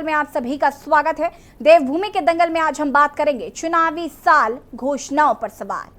में आप सभी का स्वागत है। देवभूमि के दंगल में आज हम बात करेंगे चुनावी साल घोषणाओं पर सवाल।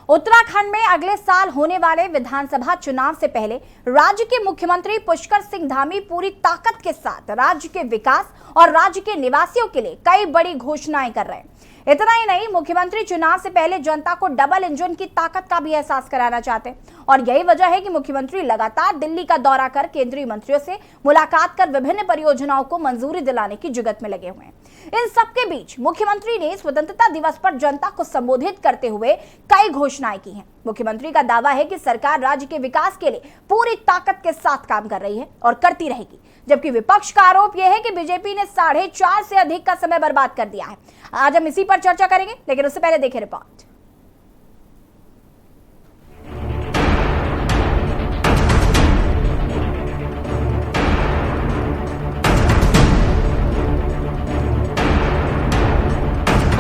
उत्तराखंड में अगले साल होने वाले विधानसभा चुनाव से पहले राज्य के मुख्यमंत्री पुष्कर सिंह धामी पूरी ताकत के साथ राज्य के विकास और राज्य के निवासियों के लिए कई बड़ी घोषणाएं कर रहे हैं। इतना ही नहीं, मुख्यमंत्री चुनाव से पहले जनता को डबल इंजन की ताकत का भी एहसास कराना चाहते हैं और यही वजह है कि मुख्यमंत्री लगातार दिल्ली का दौरा कर केंद्रीय मंत्रियों से मुलाकात कर विभिन्न परियोजनाओं को मंजूरी दिलाने की जुगत में लगे हुए हैं। इन सबके बीच मुख्यमंत्री ने स्वतंत्रता दिवस पर जनता को संबोधित करते हुए कई घोषणाएं की हैं। मुख्यमंत्री का दावा है कि सरकार राज्य के विकास के लिए पूरी ताकत के साथ काम कर रही है और करती रहेगी, जबकि विपक्ष का आरोप यह है कि बीजेपी ने 4.5 से अधिक का समय बर्बाद कर दिया है। आज हम इसी पर चर्चा करेंगे, लेकिन उससे पहले देखें रिपोर्ट।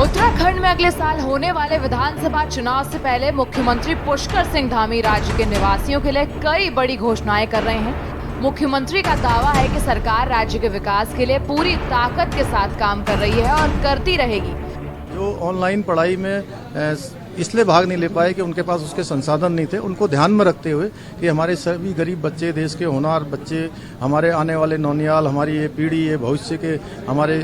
उत्तराखंड में अगले साल होने वाले विधानसभा चुनाव से पहले मुख्यमंत्री पुष्कर सिंह धामी राज्य के निवासियों के लिए कई बड़ी घोषणाएं कर रहे हैं। मुख्यमंत्री का दावा है कि सरकार राज्य के विकास के लिए पूरी ताकत के साथ काम कर रही है और करती रहेगी। जो ऑनलाइन पढ़ाई में इसलिए भाग नहीं ले पाए कि उनके पास उसके संसाधन नहीं थे, उनको ध्यान में रखते हुए कि हमारे सभी गरीब बच्चे, देश के होनहार बच्चे, हमारे आने वाले नौनियाल, हमारी ये पीढ़ी, ये भविष्य के हमारे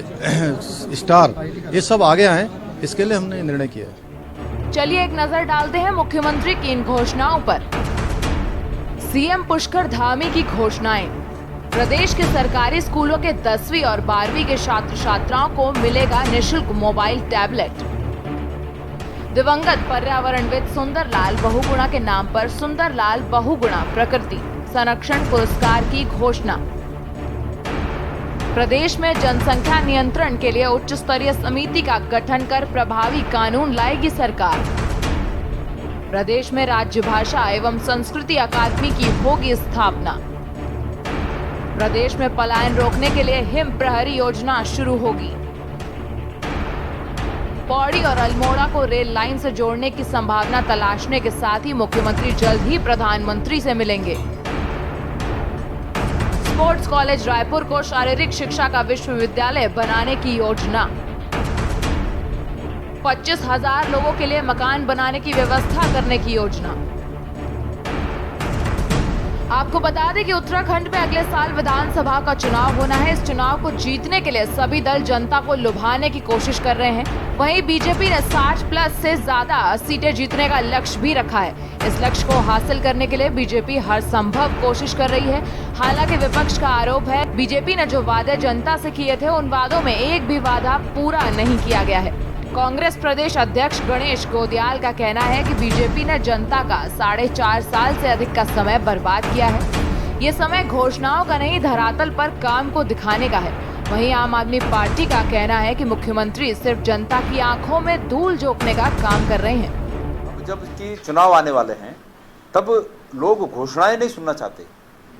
स्टार, ये सब आगे आए, इसके लिए हमने निर्णय किया है। चलिए एक नजर डालते हैं मुख्यमंत्री की इन घोषणाओं पर। सीएम पुष्कर धामी की घोषणाएं। प्रदेश के सरकारी स्कूलों के 10वीं और 12वीं के छात्र छात्राओं को मिलेगा निःशुल्क मोबाइल टैबलेट। दिवंगत पर्यावरणविद सुंदरलाल बहुगुणा के नाम पर सुंदरलाल बहुगुणा प्रकृति संरक्षण पुरस्कार की घोषणा। प्रदेश में जनसंख्या नियंत्रण के लिए उच्च स्तरीय समिति का गठन कर प्रभावी कानून लाएगी सरकार। प्रदेश में राज्य भाषा एवं संस्कृति अकादमी की होगी स्थापना। प्रदेश में पलायन रोकने के लिए हिम प्रहरी योजना शुरू होगी। पौड़ी और अल्मोड़ा को रेल लाइन से जोड़ने की संभावना तलाशने के साथ ही मुख्यमंत्री जल्द ही प्रधानमंत्री से मिलेंगे। स्पोर्ट्स कॉलेज रायपुर को शारीरिक शिक्षा का विश्वविद्यालय बनाने की योजना। 25,000 लोगों के लिए मकान बनाने की व्यवस्था करने की योजना। आपको बता दें कि उत्तराखंड में अगले साल विधानसभा का चुनाव होना है। इस चुनाव को जीतने के लिए सभी दल जनता को लुभाने की कोशिश कर रहे हैं। वहीं बीजेपी ने 60+ से ज्यादा सीटें जीतने का लक्ष्य भी रखा है। इस लक्ष्य को हासिल करने के लिए बीजेपी हर संभव कोशिश कर रही है। हालांकि विपक्ष का आरोप है बीजेपी ने जो वादे जनता से किए थे, उन वादों में एक भी वादा पूरा नहीं किया गया है। कांग्रेस प्रदेश अध्यक्ष गणेश गोदियाल का कहना है कि बीजेपी ने जनता का 4.5 साल से अधिक का समय बर्बाद किया है। ये समय घोषणाओं का नहीं, धरातल पर काम को दिखाने का है। वहीं आम आदमी पार्टी का कहना है कि मुख्यमंत्री सिर्फ जनता की आंखों में धूल झोंकने का काम कर रहे हैं। जब कि चुनाव आने वाले हैं, तब लोग घोषणाएं नहीं सुनना चाहते,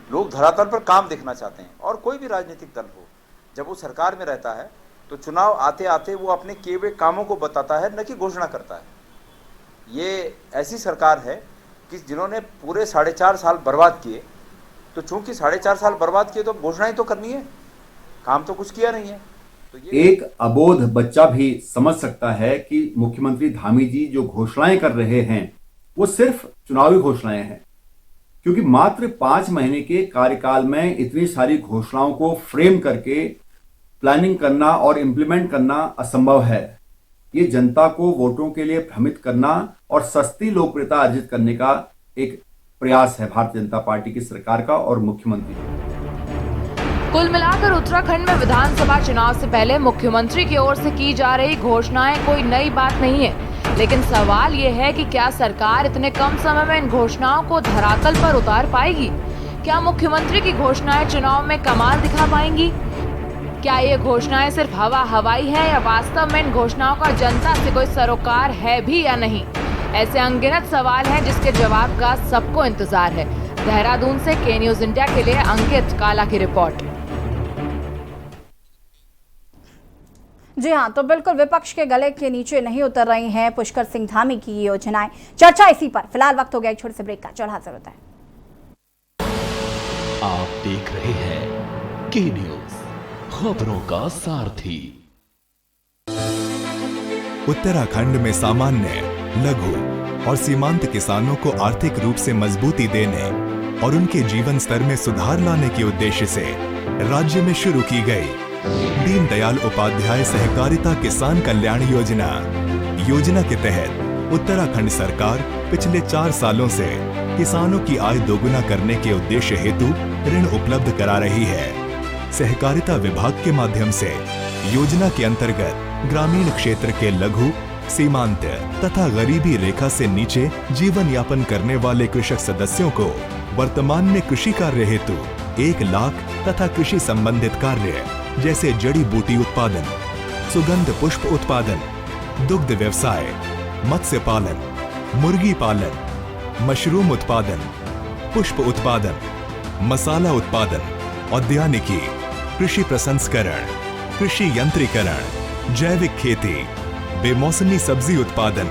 लोग धरातल पर काम देखना चाहते हैं। और कोई भी राजनीतिक दल हो, जब वो सरकार में रहता है तो चुनाव आते आते वो अपने किए हुए कामों को बताता है, न कि घोषणा करता है। ये ऐसी सरकार है कि जिन्होंने पूरे 4.5 साल बर्बाद किए, तो चूंकि 4.5 साल बर्बाद किए तो घोषणाएं तो करनी है, काम तो कुछ किया नहीं है। तो ये एक अबोध बच्चा भी समझ सकता है कि मुख्यमंत्री धामी जी जो घोषणाएं कर रहे हैं वो सिर्फ चुनावी घोषणाएं हैं, क्योंकि मात्र 5 महीने के कार्यकाल में इतनी सारी घोषणाओं को फ्रेम करके प्लानिंग करना और इम्प्लीमेंट करना असंभव है। ये जनता को वोटों के लिए भ्रमित करना और सस्ती लोकप्रियता अर्जित करने का एक प्रयास है भारतीय जनता पार्टी की सरकार का और मुख्यमंत्री का। कुल मिलाकर उत्तराखंड में विधानसभा चुनाव से पहले मुख्यमंत्री की ओर से की जा रही घोषणाएं कोई नई बात नहीं है, लेकिन सवाल ये है कि क्या सरकार इतने कम समय में इन घोषणाओं को धरातल पर उतार पाएगी? क्या मुख्यमंत्री की घोषणाएं चुनाव में कमाल दिखा पाएंगी? क्या ये घोषणाएं सिर्फ हवाई है या वास्तव में इन घोषणाओं का जनता से कोई सरोकार है भी या नहीं? ऐसे अनगिनत सवाल हैं जिसके जवाब का सबको इंतजार है। देहरादून से के न्यूज इंडिया के लिए अंकित काला की रिपोर्ट। जी हाँ, तो बिल्कुल विपक्ष के गले के नीचे नहीं उतर रही हैं पुष्कर सिंह धामी की योजनाएं। चर्चा इसी पर। फिलहाल वक्त हो गया एक छोटे से ब्रेक का, चल हाजिर होता है। आप देख रहे हैं के न्यूज, खबरों का सारथी। उत्तराखंड में सामान्य, लघु और सीमांत किसानों को आर्थिक रूप से मजबूती देने और उनके जीवन स्तर में सुधार लाने के उद्देश्य से राज्य में शुरू की गई दीनदयाल उपाध्याय सहकारिता किसान कल्याण योजना। योजना के तहत उत्तराखंड सरकार पिछले 4 सालों से किसानों की आय दोगुना करने के उद्देश्य हेतु ऋण उपलब्ध करा रही है। सहकारिता विभाग के माध्यम से योजना के अंतर्गत ग्रामीण क्षेत्र के लघु, सीमांत तथा गरीबी रेखा से नीचे जीवन यापन करने वाले कृषक सदस्यों को वर्तमान में कृषि कार्य हेतु 1 लाख तथा कृषि संबंधित कार्य जैसे जड़ी बूटी उत्पादन, सुगंध पुष्प उत्पादन, दुग्ध व्यवसाय, मत्स्य पालन, मुर्गी पालन, मशरूम उत्पादन, पुष्प उत्पादन, मसाला उत्पादन, औद्यानिकी, कृषि प्रसंस्करण, कृषि यंत्रीकरण, जैविक खेती, बेमौसमी सब्जी उत्पादन,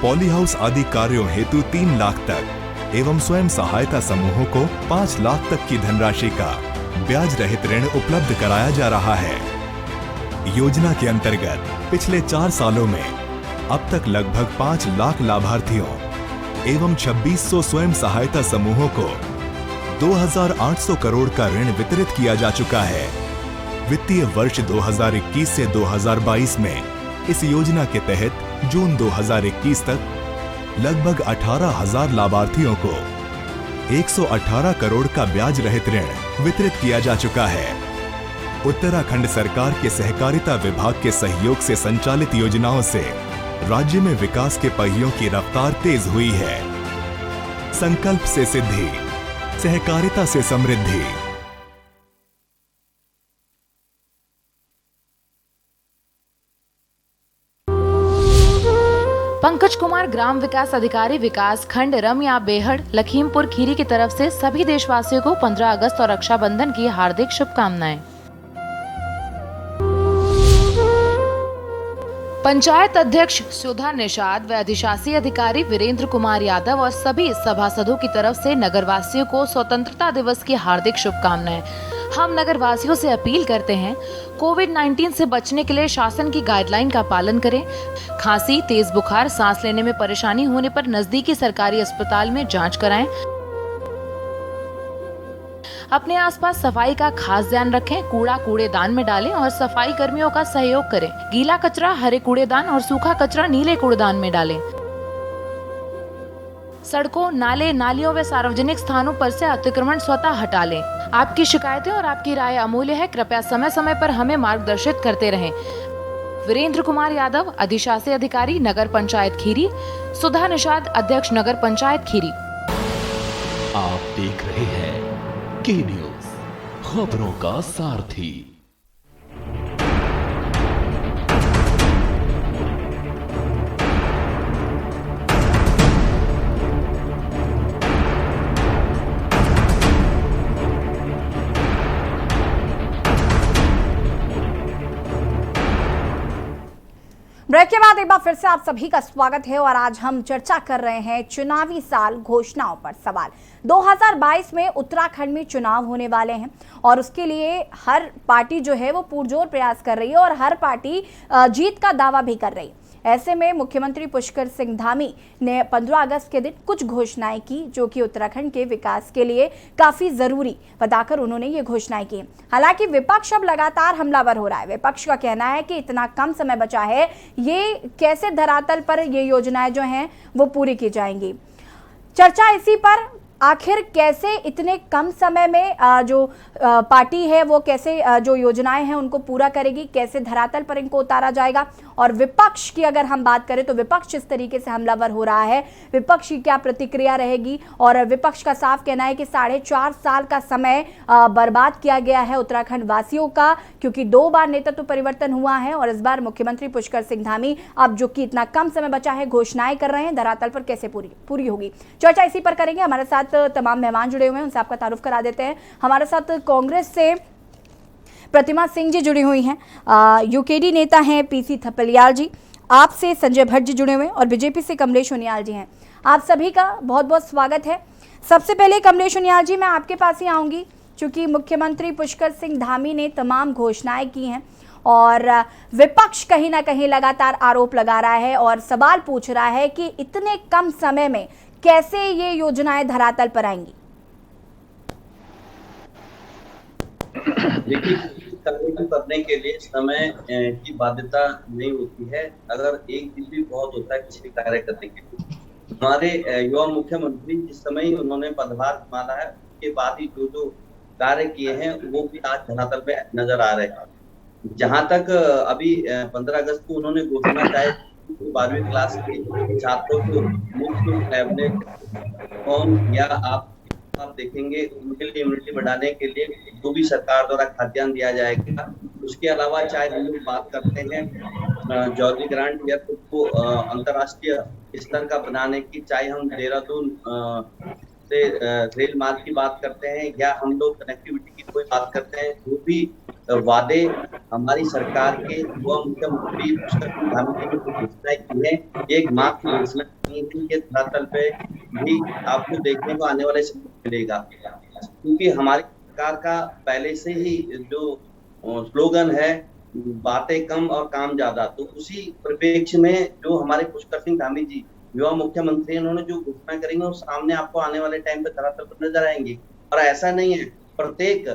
पॉली हाउस आदि कार्यों हेतु 3 लाख तक एवं स्वयं सहायता समूहों को 5 लाख तक की धनराशि का ब्याज रहित ऋण उपलब्ध कराया जा रहा है। योजना के अंतर्गत पिछले 4 सालों में अब तक लगभग 5 लाख लाभार्थियों एवं 2600 स्वयं सहायता समूहों को 2800 करोड़ का ऋण वितरित किया जा चुका है। वित्तीय वर्ष 2021 से 2022 में इस योजना के तहत जून 2021 तक लगभग 18,000 लाभार्थियों को 118 करोड़ का ब्याज रहित ऋण वितरित किया जा चुका है। उत्तराखंड सरकार के सहकारिता विभाग के सहयोग से संचालित योजनाओं से राज्य में विकास के पहियों की रफ्तार तेज हुई है। संकल्प से सिद्धि, सहकारिता से समृद्धि। पंकज कुमार ग्राम विकास अधिकारी विकास खंड रमिया बेहड़ लखीमपुर खीरी की तरफ से सभी देशवासियों को 15 अगस्त और रक्षाबंधन की हार्दिक शुभकामनाएं। पंचायत अध्यक्ष सुधा निषाद व अधिशासी अधिकारी वीरेंद्र कुमार यादव और सभी सभासदों की तरफ से नगरवासियों को स्वतंत्रता दिवस की हार्दिक शुभकामनाएं। हम नगरवासियों से अपील करते हैं, कोविड-19 से बचने के लिए शासन की गाइडलाइन का पालन करें। खांसी, तेज बुखार, सांस लेने में परेशानी होने पर नजदीकी सरकारी अस्पताल में जांच कराएं। अपने आसपास सफाई का खास ध्यान रखें। कूड़ा कूड़ेदान में डालें और सफाई कर्मियों का सहयोग करें। गीला कचरा हरे कूड़ेदान और सूखा कचरा नीले कूड़ेदान में डालें। सड़कों, नाले, नालियों व सार्वजनिक स्थानों पर से अतिक्रमण स्वतः हटा लें। आपकी शिकायतें और आपकी राय अमूल्य है। कृपया समय समय पर हमें मार्गदर्शित करते रहें। वीरेंद्र कुमार यादव, अधिशासी अधिकारी, नगर पंचायत खीरी। सुधा निषाद, अध्यक्ष, नगर पंचायत खीरी। आप देख रहे हैं के न्यूज, खबरों का सारथी। ब्रेक के बाद एक बार फिर से आप सभी का स्वागत है और आज हम चर्चा कर रहे हैं चुनावी साल घोषणाओं पर। सवाल 2022 में उत्तराखंड में चुनाव होने वाले हैं और उसके लिए हर पार्टी जो है वो पुरजोर प्रयास कर रही है और हर पार्टी जीत का दावा भी कर रही है। ऐसे में मुख्यमंत्री पुष्कर सिंह धामी ने 15 अगस्त के दिन कुछ घोषणाएं की जो कि उत्तराखंड के विकास के लिए काफी जरूरी बताकर उन्होंने ये घोषणाएं की। हालांकि विपक्ष अब लगातार हमलावर हो रहा है। विपक्ष का कहना है कि इतना कम समय बचा है, ये कैसे धरातल पर ये योजनाएं जो हैं वो पूरी की जाएंगी। चर्चा इसी पर, आखिर कैसे इतने कम समय में जो पार्टी है वो कैसे जो योजनाएं हैं उनको पूरा करेगी, कैसे धरातल पर इनको उतारा जाएगा। और विपक्ष की अगर हम बात करें तो विपक्ष इस तरीके से हमलावर हो रहा है, विपक्ष की क्या प्रतिक्रिया रहेगी। और विपक्ष का साफ कहना है कि 4.5 साल का समय बर्बाद किया गया है उत्तराखंड वासियों का, क्योंकि 2 बार नेतृत्व परिवर्तन हुआ है और इस बार मुख्यमंत्री पुष्कर सिंह धामी अब जो कि इतना कम समय बचा है घोषणाएं कर रहे हैं, धरातल पर कैसे पूरी होगी। चर्चा इसी पर करेंगे। हमारे साथ साथ तमाम मेहमान जुड़े हुए हैं, उनसे आपका तारुफ करा देते हैं। हमारे साथ कांग्रेस से प्रतिमा सिंह जी जुड़ी हुई हैं, यूकेडी नेता हैं पीसी थपलियाल जी, आपसे संजय भट्ट जी जुड़े हुए हैं और बीजेपी से कमलेश उनियाल जी हैं। आप सभी का बहुत बहुत स्वागत है। सबसे पहले कमलेश उनियाल जी, मैं आपके पास ही आऊँगी, चूँकि मुख्यमंत्री पुष्कर सिंह धामी ने तमाम घोषणाएं की हैं और विपक्ष कहीं ना कहीं लगातार आरोप लगा रहा है और सवाल पूछ रहा है कि इतने कम समय में कैसे ये योजनाएं धरातल पर आएंगी। देखिए, कार्य करने के लिए समय की बाध्यता नहीं होती है। अगर एक दिन भी बहुत होता है किसी कार्य करने के लिए। हमारे युवा मुख्यमंत्री जिस समय उन्होंने पदभार संभाला है, उसके बाद ही जो कार्य किए हैं वो भी आज धरातल पे नजर आ रहे हैं। जहां तक अभी 15 अगस्त को उन्होंने घोषणा चाहे 12वीं क्लास के छात्रों को मुफ्त टैबलेट, फोन या आप देखेंगे उनके लिए इम्यूनिटी बढ़ाने के लिए जो भी सरकार द्वारा खाद्यान्न दिया जाएगा। उसके अलावा चाहे हम लोग बात करते हैं जॉली ग्रांट एयरपोर्ट को अंतर्राष्ट्रीय स्तर का बनाने की, चाहे हम देहरादून से रेल मार्ग की बात करते हैं या हम लोग कनेक्टिविटी की कोई बात करते हैं, जो भी वादे हमारी सरकार के युवा मुख्यमंत्री पुष्कर सिंह धामी जी ने घोषणाएं की है, एक मात्र घोषणा के धरातल पे भी आपको देखने को आने वाले समय मिलेगा। क्योंकि हमारी सरकार का पहले से ही जो स्लोगन है बातें कम और काम ज्यादा, तो उसी परिप्रेक्ष्य में जो हमारे पुष्कर सिंह धामी जी युवा मुख्यमंत्री उन्होंने जो घोषणा करेंगे वो सामने आपको आने वाले टाइम पे धरातल पर नजर आएंगे। और ऐसा नहीं है, प्रत्येक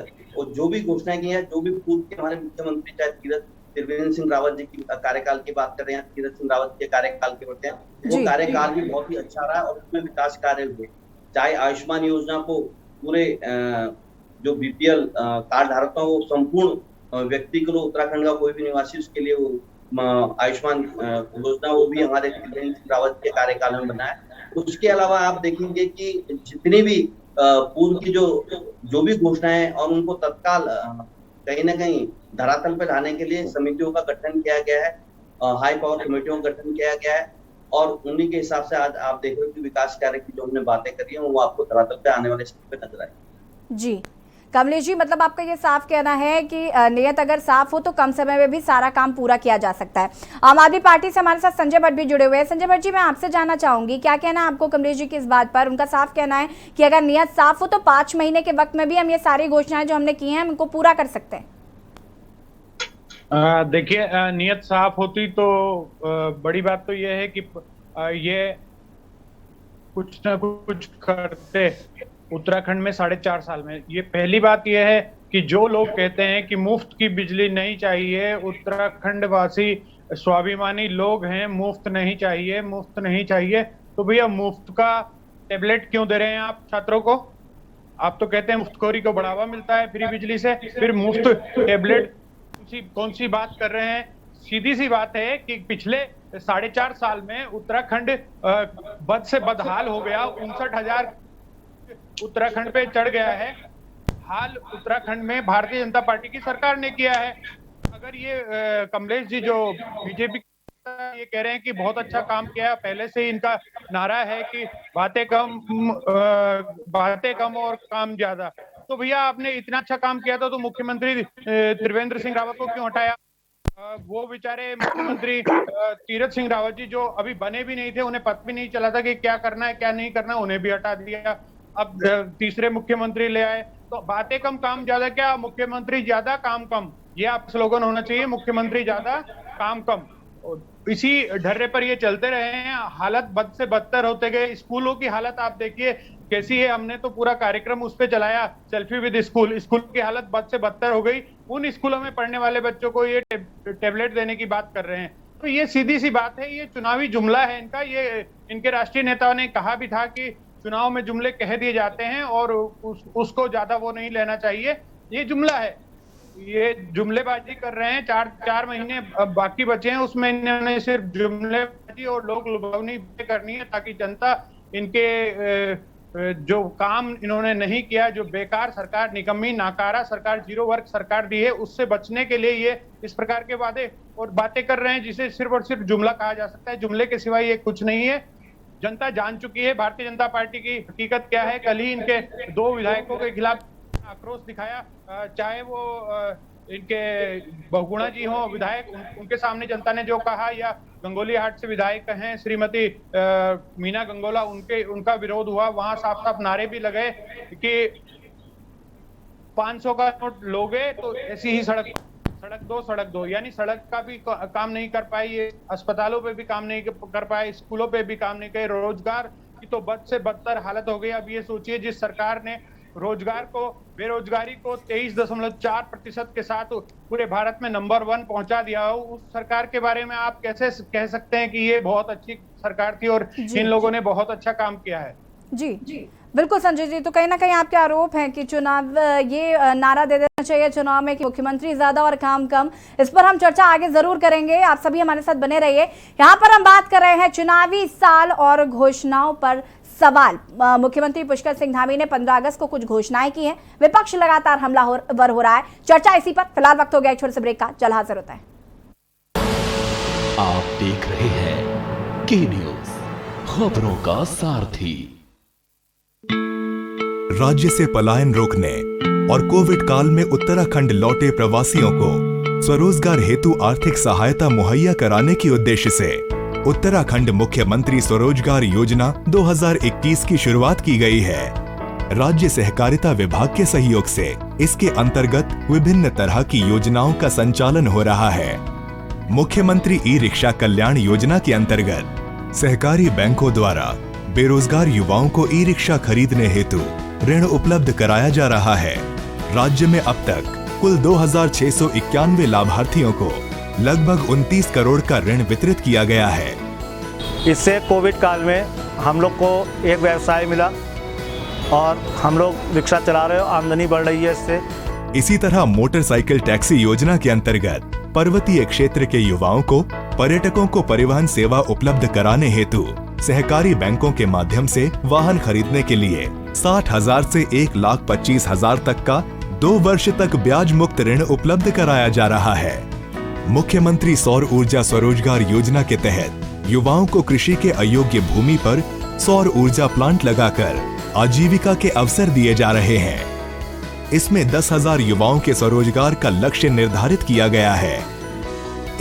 जो भी घोषणा की है, जो भी पूर्व के हमारे मुख्यमंत्री चाहे त्रिवेंद्र सिंह रावत जी की कार्यकाल की बात करें या तीरथ सिंह रावत के कार्यकाल की बात करें, वो कार्यकाल भी बहुत ही अच्छा रहा और उसमें विकास कार्य हुए। चाहे आयुष्मान योजना को पूरे जो बीपीएल कार्ड धारकों को संपूर्ण व्यक्ति को, उत्तराखंड का कोई भी निवासी उसके लिए वो आयुष्मान योजना वो भी हमारे त्रिवेंद्र सिंह रावत के कार्यकाल में बना है। उसके अलावा आप देखेंगे कि जितनी भी पूर्व की जो भी घोषणाएं और उनको तत्काल कहीं ना कहीं धरातल पर लाने के लिए समितियों का गठन किया गया है, हाई पावर कमेटियों का गठन किया गया है और उन्हीं के हिसाब से आज आप देख रहे हो कि विकास कार्य की जो हमने बातें करी है वो आपको धरातल पे आने वाले समय पे नजर आएगी। जी कमलेश जी, मतलब आपका ये साफ कहना है कि नियत अगर साफ हो तो कम समय में भी सारा काम पूरा किया जा सकता है। आम आदमी पार्टी से हमारे साथ संजय भट्ट भी जुड़े हुए हैं। संजय भट्ट जी, मैं आपसे जानना चाहूंगी, क्या कहना है आपको कमलेश जी की इस बात पर? उनका साफ कहना है कि अगर नियत साफ हो तो 5 महीने के वक्त में भी हम ये सारी घोषणाएं जो हमने की हैं उनको पूरा कर सकते हैं। देखिए, नियत साफ होती तो बड़ी बात तो ये है कि ये कुछ न कुछ करते उत्तराखंड में 4.5 साल में। ये पहली बात यह है कि जो लोग कहते हैं कि मुफ्त की बिजली नहीं चाहिए, उत्तराखंड वासी स्वाभिमानी लोग हैं, मुफ्त नहीं चाहिए, मुफ्त नहीं चाहिए, तो भैया मुफ्त का टेबलेट क्यों दे रहे हैं आप छात्रों को? आप तो कहते हैं मुफ्तखोरी को बढ़ावा मिलता है फ्री बिजली से, फिर मुफ्त टेबलेट कौन सी बात कर रहे हैं? सीधी सी बात है कि पिछले 4.5 साल में उत्तराखंड बद से बदहाल हो गया। 59,000 उत्तराखंड पे चढ़ गया है। हाल उत्तराखंड में भारतीय जनता पार्टी की सरकार ने किया है। अगर ये कमलेश जी जो बीजेपी ये कह रहे हैं कि बहुत अच्छा काम किया, पहले से इनका नारा है कि बातें कम और काम ज्यादा, तो भैया आपने इतना अच्छा काम किया था तो मुख्यमंत्री त्रिवेंद्र सिंह रावत को क्यों हटाया? वो बेचारे मुख्यमंत्री तीरथ सिंह रावत जी जो अभी बने भी नहीं थे, उन्हें पता भी नहीं चला था कि क्या करना है क्या नहीं करना, उन्हें भी हटा दिया। अब तीसरे मुख्यमंत्री ले आए, तो बातें कम काम ज्यादा क्या? मुख्यमंत्री ज्यादा काम कम, ये आप स्लोगन होना चाहिए, मुख्यमंत्री ज्यादा काम कम। इसी ढर्रे पर ये चलते रहे हैं, हालत बद से बदतर होते गए। स्कूलों की हालत आप देखिए कैसी है, हमने तो पूरा कार्यक्रम उस पे चलाया, सेल्फी विद स्कूल। स्कूल की हालत बद से बदतर हो गई। उन स्कूलों में पढ़ने वाले बच्चों को ये टेबलेट देने की बात कर रहे हैं, तो ये सीधी सी बात है, ये चुनावी जुमला है इनका। ये इनके राष्ट्रीय नेताओं ने कहा भी था कि चुनाव में जुमले कह दिए जाते हैं और उसको ज्यादा वो नहीं लेना चाहिए, ये जुमला है। ये जुमलेबाजी कर रहे हैं, 4 महीने बाकी बचे हैं, उसमें इन्होंने सिर्फ जुमलेबाजी और लोग लुभावनी करनी है ताकि जनता इनके जो काम इन्होंने नहीं किया, जो बेकार सरकार, निकम्मी नाकारा सरकार, 0 वर्क सरकार दी है, उससे बचने के लिए ये इस प्रकार के वादे और बातें कर रहे हैं जिसे सिर्फ और सिर्फ जुमला कहा जा सकता है। जुमले के सिवाय ये कुछ नहीं है। जनता जान चुकी है भारतीय जनता पार्टी की हकीकत क्या है। कल ही इनके 2 विधायकों के खिलाफ आक्रोश दिखाया, चाहे वो इनके बहुगुणा जी हो विधायक, उनके सामने जनता ने जो कहा, या गंगोली हाट से विधायक हैं श्रीमती मीना गंगोला, उनका विरोध हुआ। वहां साफ साफ नारे भी लगे कि 500 का नोट लोगे तो ऐसी ही सड़क दो, यानी सड़क का भी काम नहीं कर पाई, ये अस्पतालों पे भी काम नहीं कर पाए, स्कूलों पे भी काम नहीं करे, रोजगार की तो बद से बदतर हालत हो गई। अब ये सोचिए, जिस सरकार ने बेरोजगारी को 23.4% के साथ पूरे भारत में नंबर 1 पहुंचा दिया हो, उस सरकार के बारे में आप कैसे कह सकते हैं कि ये बहुत अच्छी सरकार थी और इन लोगों ने बहुत अच्छा काम किया है। जी बिल्कुल संजय जी, तो कहीं ना कहीं आपके आरोप हैं कि चुनाव ये नारा दे देना चाहिए चुनाव में कि मुख्यमंत्री ज्यादा और काम कम। इस पर हम चर्चा आगे जरूर करेंगे, आप सभी हमारे साथ बने रहिए। यहाँ पर हम बात कर रहे हैं चुनावी साल और घोषणाओं पर सवाल। मुख्यमंत्री पुष्कर सिंह धामी ने 15 अगस्त को कुछ घोषणाएं की हैं, विपक्ष लगातार हमलावर हो रहा है। चर्चा इसी पर। फिलहाल वक्त हो गया एक छोटे से ब्रेक का, जल्द हाजिर होता है। आप देख रहे हैं के न्यूज, खबरों का सारथी। राज्य से पलायन रोकने और कोविड काल में उत्तराखंड लौटे प्रवासियों को स्वरोजगार हेतु आर्थिक सहायता मुहैया कराने के उद्देश्य से उत्तराखंड मुख्यमंत्री स्वरोजगार योजना 2021 की शुरुआत की गई है। राज्य सहकारिता विभाग के सहयोग से इसके अंतर्गत विभिन्न तरह की योजनाओं का संचालन हो रहा है। मुख्यमंत्री ई रिक्शा कल्याण योजना के अंतर्गत सहकारी बैंकों द्वारा बेरोजगार युवाओं को ई रिक्शा खरीदने हेतु ऋण उपलब्ध कराया जा रहा है। राज्य में अब तक कुल 2691 लाभार्थियों को लगभग 29 करोड़ का ऋण वितरित किया गया है। इससे कोविड काल में हम लोग को एक व्यवसाय मिला और हम लोग रिक्शा चला रहे हो, आमदनी बढ़ रही है इससे। इसी तरह मोटरसाइकिल टैक्सी योजना के अंतर्गत पर्वतीय क्षेत्र के युवाओं को पर्यटकों को परिवहन सेवा उपलब्ध कराने हेतु सहकारी बैंकों के माध्यम से वाहन खरीदने के लिए 60,000 से 1,25,000 तक का 2 वर्ष तक ब्याज मुक्त ऋण उपलब्ध कराया जा रहा है। मुख्यमंत्री सौर ऊर्जा स्वरोजगार योजना के तहत युवाओं को कृषि के अयोग्य भूमि पर सौर ऊर्जा प्लांट लगाकर आजीविका के अवसर दिए जा रहे हैं। इसमें 10,000 युवाओं के स्वरोजगार का लक्ष्य निर्धारित किया गया है।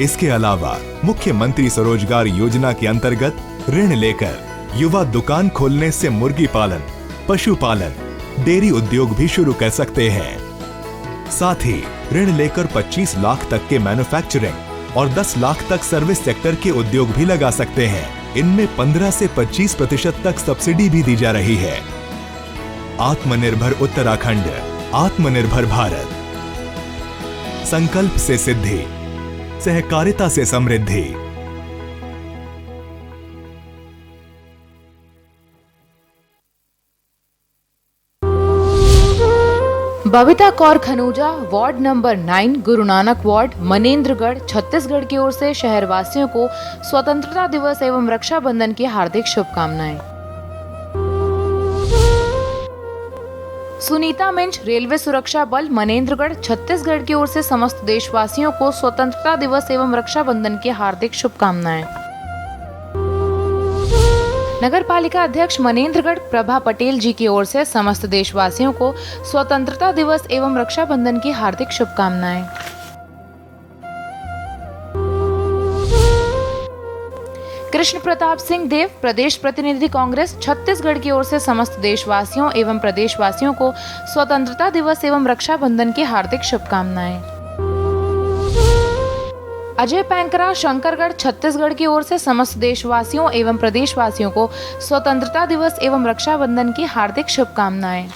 इसके अलावा मुख्यमंत्री स्वरोजगार योजना के अंतर्गत ऋण लेकर युवा दुकान खोलने से मुर्गी पालन, पशुपालन, डेयरी उद्योग भी शुरू कर सकते हैं। साथ ही ऋण लेकर 25 लाख तक के मैन्युफैक्चरिंग और 10 लाख तक सर्विस सेक्टर के उद्योग भी लगा सकते हैं। इनमें 15 से 25% तक सब्सिडी भी दी जा रही है। आत्मनिर्भर उत्तराखंड, आत्मनिर्भर भारत। संकल्प से सिद्धि, सहकारिता से समृद्धि। Babita Kaur Khanuja, ward number 9, Guru Nanak ward, Manendragarh, Chhattisgarh की ओर से शहरवासियों को स्वतंत्रता दिवस एवं रक्षाबंधन की हार्दिक शुभकामनाएं। सुनीता मिंज, रेलवे सुरक्षा बल, मनेंद्रगढ़, छत्तीसगढ़ की ओर से समस्त देशवासियों को स्वतंत्रता दिवस एवं रक्षाबंधन की हार्दिक शुभकामनाएं। नगर पालिका अध्यक्ष मनेंद्रगढ़ प्रभा पटेल जी की ओर से समस्त देशवासियों को स्वतंत्रता दिवस एवं रक्षाबंधन की हार्दिक शुभकामनाएं। कृष्ण प्रताप सिंह देव, प्रदेश प्रतिनिधि कांग्रेस, छत्तीसगढ़ की ओर से समस्त देशवासियों एवं प्रदेशवासियों को स्वतंत्रता दिवस एवं रक्षाबंधन की हार्दिक शुभकामनाएं। अजय पैंकरा, शंकरगढ़, छत्तीसगढ़ की ओर से समस्त देशवासियों एवं प्रदेशवासियों को स्वतंत्रता दिवस एवं रक्षाबंधन की हार्दिक शुभकामनाएं।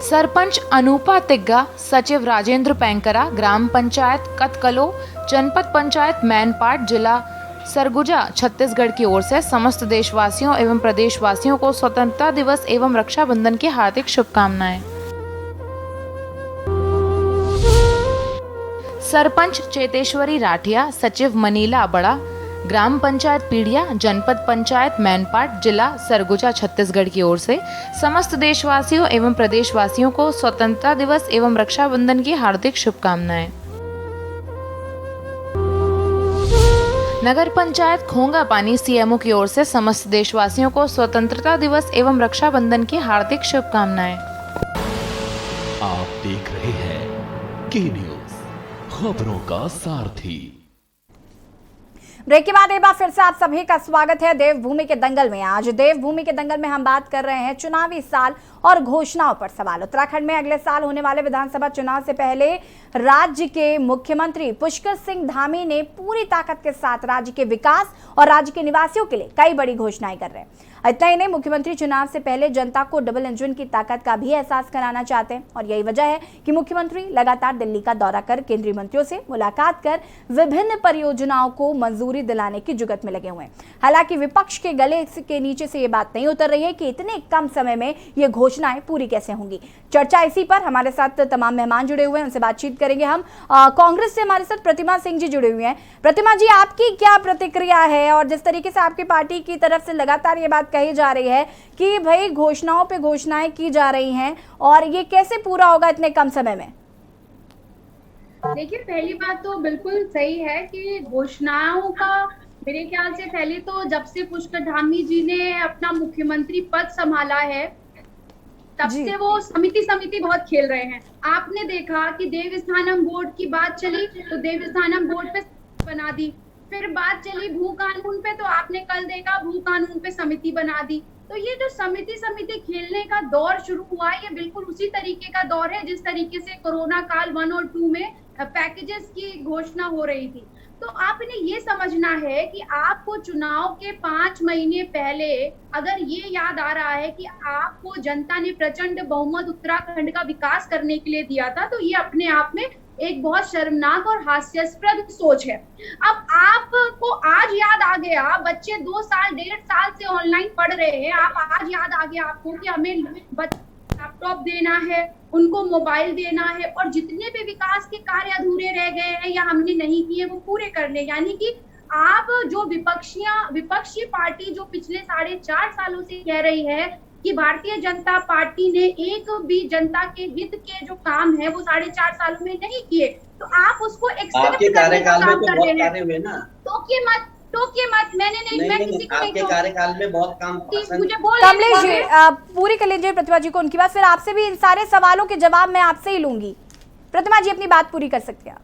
सरपंच अनूपा तिग्गा, सचिव राजेंद्र पैंकरा, ग्राम पंचायत कतकलो, जनपद पंचायत मैनपाट, जिला सरगुजा, छत्तीसगढ़ की ओर से समस्त देशवासियों एवं प्रदेशवासियों को स्वतंत्रता दिवस एवं रक्षाबंधन की हार्दिक शुभकामनाएं। सरपंच चेतेश्वरी राठिया, सचिव मनीला बड़ा, ग्राम पंचायत पीड़िया, जनपद पंचायत मैनपाट, जिला सरगुजा, छत्तीसगढ़ की ओर से समस्त देशवासियों एवं प्रदेशवासियों को स्वतंत्रता दिवस एवं रक्षाबंधन की हार्दिक शुभकामनाएं। नगर पंचायत खोंगा पानी सीएमओ की ओर से समस्त देशवासियों को स्वतंत्रता दिवस एवं रक्षाबंधन की हार्दिक शुभकामनाएं। आप देख रहे हैं के न्यूज, खबरों का सारथी। ब्रेक के बाद एक बार फिर से आप सभी का स्वागत है देवभूमि के दंगल में। आज देवभूमि के दंगल में हम बात कर रहे हैं चुनावी साल और घोषणाओं पर सवाल। उत्तराखंड में अगले साल होने वाले विधानसभा चुनाव से पहले राज्य के मुख्यमंत्री पुष्कर सिंह धामी ने पूरी ताकत के साथ राज्य के विकास और राज्य के निवासियों के लिए कई बड़ी घोषणाएं कर रहे हैं। इतना ही नहीं, मुख्यमंत्री चुनाव से पहले जनता को डबल इंजन की ताकत का भी एहसास कराना चाहते हैं और यही वजह है कि मुख्यमंत्री लगातार दिल्ली का दौरा कर केंद्रीय मंत्रियों से मुलाकात कर विभिन्न परियोजनाओं को मंजूरी दिलाने की जुगत में लगे हुए हैं। हालांकि विपक्ष के गले के नीचे से ये बात नहीं उतर रही है कि इतने कम समय में ये घोषणाएं पूरी कैसे होंगी। चर्चा इसी पर हमारे साथ तमाम मेहमान जुड़े हुए हैं, उनसे बातचीत करेंगे हम। कांग्रेस से हमारे साथ प्रतिमा सिंह जी जुड़े हुए हैं। प्रतिमा जी, आपकी क्या प्रतिक्रिया है? और जिस तरीके से आपकी पार्टी की तरफ से लगातार ये बात कही जा रही है कि भाई घोषणाओं पे घोषणाएं की जा रही हैं और ये कैसे पूरा होगा इतने कम समय में? देखिए, पहली बात तो बिल्कुल सही है कि घोषणाओं का मेरे ख्याल से पहले तो जब से पुष्कर धामी जी ने अपना मुख्यमंत्री पद संभाला है तब से वो समिति बहुत खेल रहे हैं। आपने देखा कि देवस्थानम बोर्ड की बात चली तो देवस्थानम बोर्ड पे बना दी, फिर बात चली भू कानून पे तो आपने कल देखा भू कानून पे समिति बना दी। तो ये जो समिति खेलने का दौर शुरू हुआ है, ये बिल्कुल उसी तरीके का दौर है जिस तरीके से कोरोना काल 1 और 2 में पैकेजेस की घोषणा हो रही थी। तो आपने ये समझना है कि आपको चुनाव के 5 महीने पहले अगर ये याद आ रहा है कि आपको जनता ने प्रचंड बहुमत उत्तराखंड का विकास करने के लिए दिया था, तो ये अपने आप में एक बहुत शर्मनाक और हास्यास्पद सोच है। अब आपको आज याद आ गया, बच्चे 2 साल 1.5 साल से ऑनलाइन पढ़ रहे हैं, आप आज याद आ गया आपको कि हमें लैपटॉप देना है, उनको मोबाइल देना है और जितने भी विकास के कार्य अधूरे रह गए हैं या हमने नहीं किए वो पूरे करने। यानी कि आप जो विपक्षी पार्टी जो पिछले 4.5 सालों से कह रही है कि भारतीय जनता पार्टी ने एक भी जनता के हित के जो काम है वो 4.5 सालों में नहीं किए, तो आप उसको एक्सेप्ट करने का काम कर रहे हैं। टोकिए मत, मैंने नहीं, मैं किसी को आपके कार्यकाल में बहुत काम मुझे बोल। कमलेश जी पूरी कर लीजिए प्रतिमा जी को उनकी बात, फिर आपसे भी इन सारे सवालों के जवाब मैं आपसे ही लूंगी। प्रतिमा जी अपनी बात पूरी कर सकते हैं।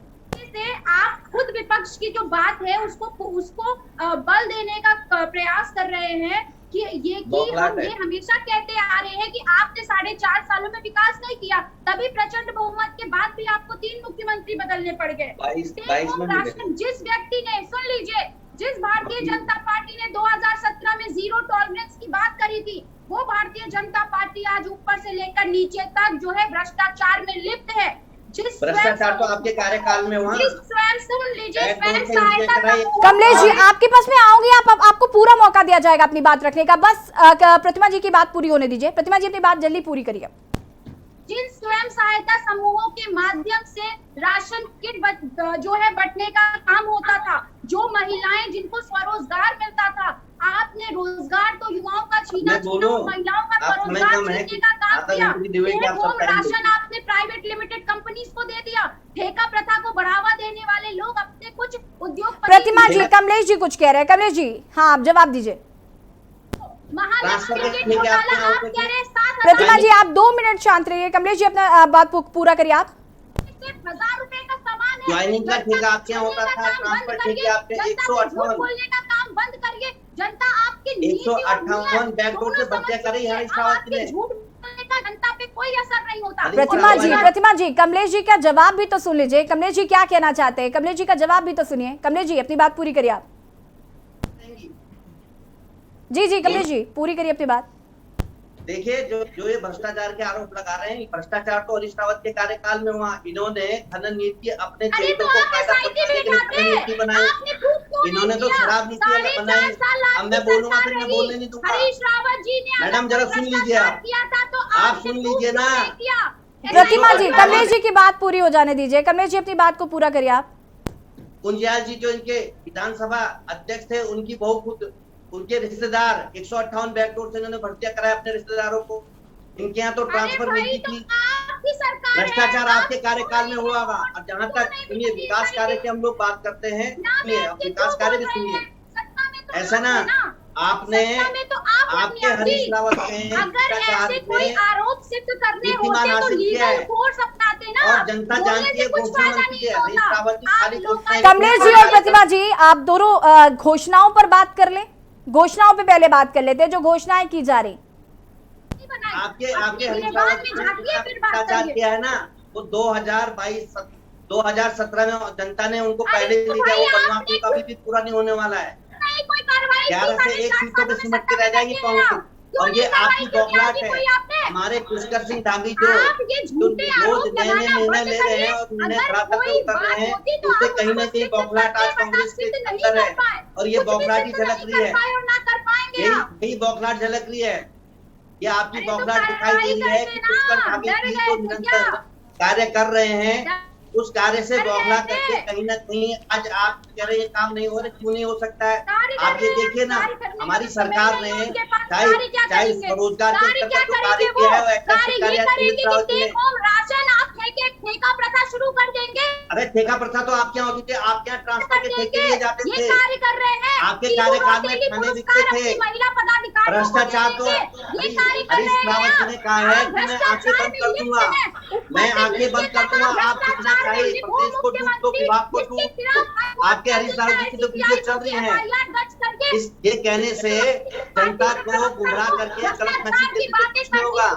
आप खुद विपक्ष की जो बात है उसको बल देने का प्रयास कर रहे हैं कि हम ये हमेशा कहते आ रहे हैं कि आपने 4.5 सालों में विकास नहीं किया, तभी प्रचंड बहुमत के बाद भी आपको 3 मुख्यमंत्री बदलने पड़ गए। जिस व्यक्ति ने, सुन लीजिए, जिस भारतीय जनता पार्टी ने 2017 में 0 टॉलरेंस की बात करी थी, वो भारतीय जनता पार्टी आज ऊपर से लेकर नीचे तक जो है भ्रष्टाचार में लिप्त है। भ्रष्टाचार तो आपके कार्यकाल में हुआ। कमलेश जी आपके पास में आओगे, आपको पूरा मौका दिया जाएगा अपनी बात रखने का। बस प्रतिमा जी की बात पूरी होने दीजिए। प्रतिमा जी अपनी बात जल्दी पूरी करिए। जिन स्वयं सहायता समूहों के माध्यम से राशन किट जो है बंटने का काम होता था, जो महिलाएं जिनको स्वरोजगार मिलता था, आपने रोजगार तो युवाओं का छीना, महिलाओं का स्वरोजगार छीनने का काम किया। राशन आपने प्राइवेट लिमिटेड कंपनीज को दे दिया। ठेका प्रथा को बढ़ावा देने वाले लोग अपने कुछ उद्योग। प्रतिमा जी, कमलेश जी कुछ कह रहे हैं। कमलेश जी हाँ आप जवाब दीजिए। प्रतिमा जी आप 2 मिनट शांत रहिए। कमलेश जी अपना बात पूरा करिए। आप 1000 रुपए का सामान है, ज्वाइनिंग का ठेका आपके यहाँ होता था, ट्रांसफर ठेके आपके 158 बोलने का काम बंद करिए। जनता आपके 158 बैंकों से बच्चे करे हरीश रावत ने। झूठ बोलने का जनता पे कोई असर नहीं होता। प्रतिमा जी कमलेश जी का जवाब भी तो सुन लीजिए। कमलेश जी क्या कहना चाहते हैं? कमलेश जी का जवाब भी तो सुनिए। कमलेश जी अपनी बात पूरी करिए। आप जी कमलेश जी पूरी करिए अपनी बात। देखिए जो ये भ्रष्टाचार के आरोप लगा रहे हैं, भ्रष्टाचार तो हरीश रावत के कार्यकाल में हुआ। इन्होंने खनन नीति अपने चेतों को फायदा पहुंचाने के लिए खनन नीति बनाई। इन्होंने तो शराब नीति बनाई। अब मैं बोलूंगा फिर मैं बोलने नहीं दूंगा। मैडम जरा सुन लीजिए, आप सुन लीजिए ना। प्रतिमा जी कमलेश जी की बात पूरी हो जाने दीजिए। कमलेश जी अपनी बात को पूरा करिए। आप कुंजियाल जी जो इनके विधानसभा अध्यक्ष थे, उनकी बहू खुद उनके रिश्तेदार 158 बैकडोर से इन्होंने भर्तियां कराया अपने रिश्तेदारों को। इनके यहाँ तो ट्रांसफर नीति थी। आपकी सरकार भ्रष्टाचार आपके कार्यकाल में हुआ होगा। और जहाँ तक सुनिए विकास कार्य की हम लोग बात करते हैं, सुनिए विकास कार्य भी सुनिए, ऐसा ना आपने आपके हरीश रावत अगर ऐसे कोई आरोप सिद्ध करने होते तो लीगल फोर्स अपनाते ना, और जनता जानती है कुछ फायदा नहीं हरीश रावत की खाली घोषणाएं। कमलेश जी और प्रतिभा जी, आप दोनों घोषणाओं पर बात कर लें। घोषणाओं पे पहले बात कर लेते हैं, जो घोषणाएं की जा रही। आपके हरीश रावत ने भ्रष्टाचार किया है ना, वो 2017 में जनता ने उनको पहले ही दिया, वो बदमाशी कभी भी पूरा नहीं होने वाला है। 11 से 1 सीटों पे सिमट के रह जाएगी कांग्रेस। और ये आपकी बौखलाहट है। हमारे पुष्कर सिंह धामी जो रोज नए निर्णय ले रहे हैं और उन्हें धरातल पे उतर रहे हैं, उससे कहीं ना कहीं बौखलाहट आज कांग्रेस के अंदर है। और ये बौखलाहट ही झलक रही है, यही बौखलाहट झलक रही है। ये आपकी बौखलाहट दिखाई दे रही है कि पुष्कर धामी जी जो निरंतर कार्य कर रहे हैं, उस कार्य से बौखला करके कहीं ना कहीं आज आप कह रहे ये काम नहीं हो रहा, क्यों नहीं हो सकता है? आप ये देखिए ना, हमारी सरकार ने चाहे स्वरोजगार के स्तर पर कार्य किया है, ठेका प्रथा शुरू कर देंगे। अरे ठेका प्रथा तो आपके यहाँ होती थी, आपके यहाँ ट्रांसफर के ठेके लिए जाते थे, कार्य कर रहे हैं आपके कार्यकाल में थाने बिकते थे। भ्रष्टाचार तो हरीश रावत जी ने कहा है कि मैं आंखें बंद कर दूंगा, मैं आंखें बंद कर दूंगा, आप जितना चाहे प्रदेश को डूब दो, विभाग को डूब। आपके हरीश रावत जी की तो वीडियो चल रही है। इस ये कहने से जनता को गुमराह करके गलत मैसेज देने से कुछ नहीं होगा।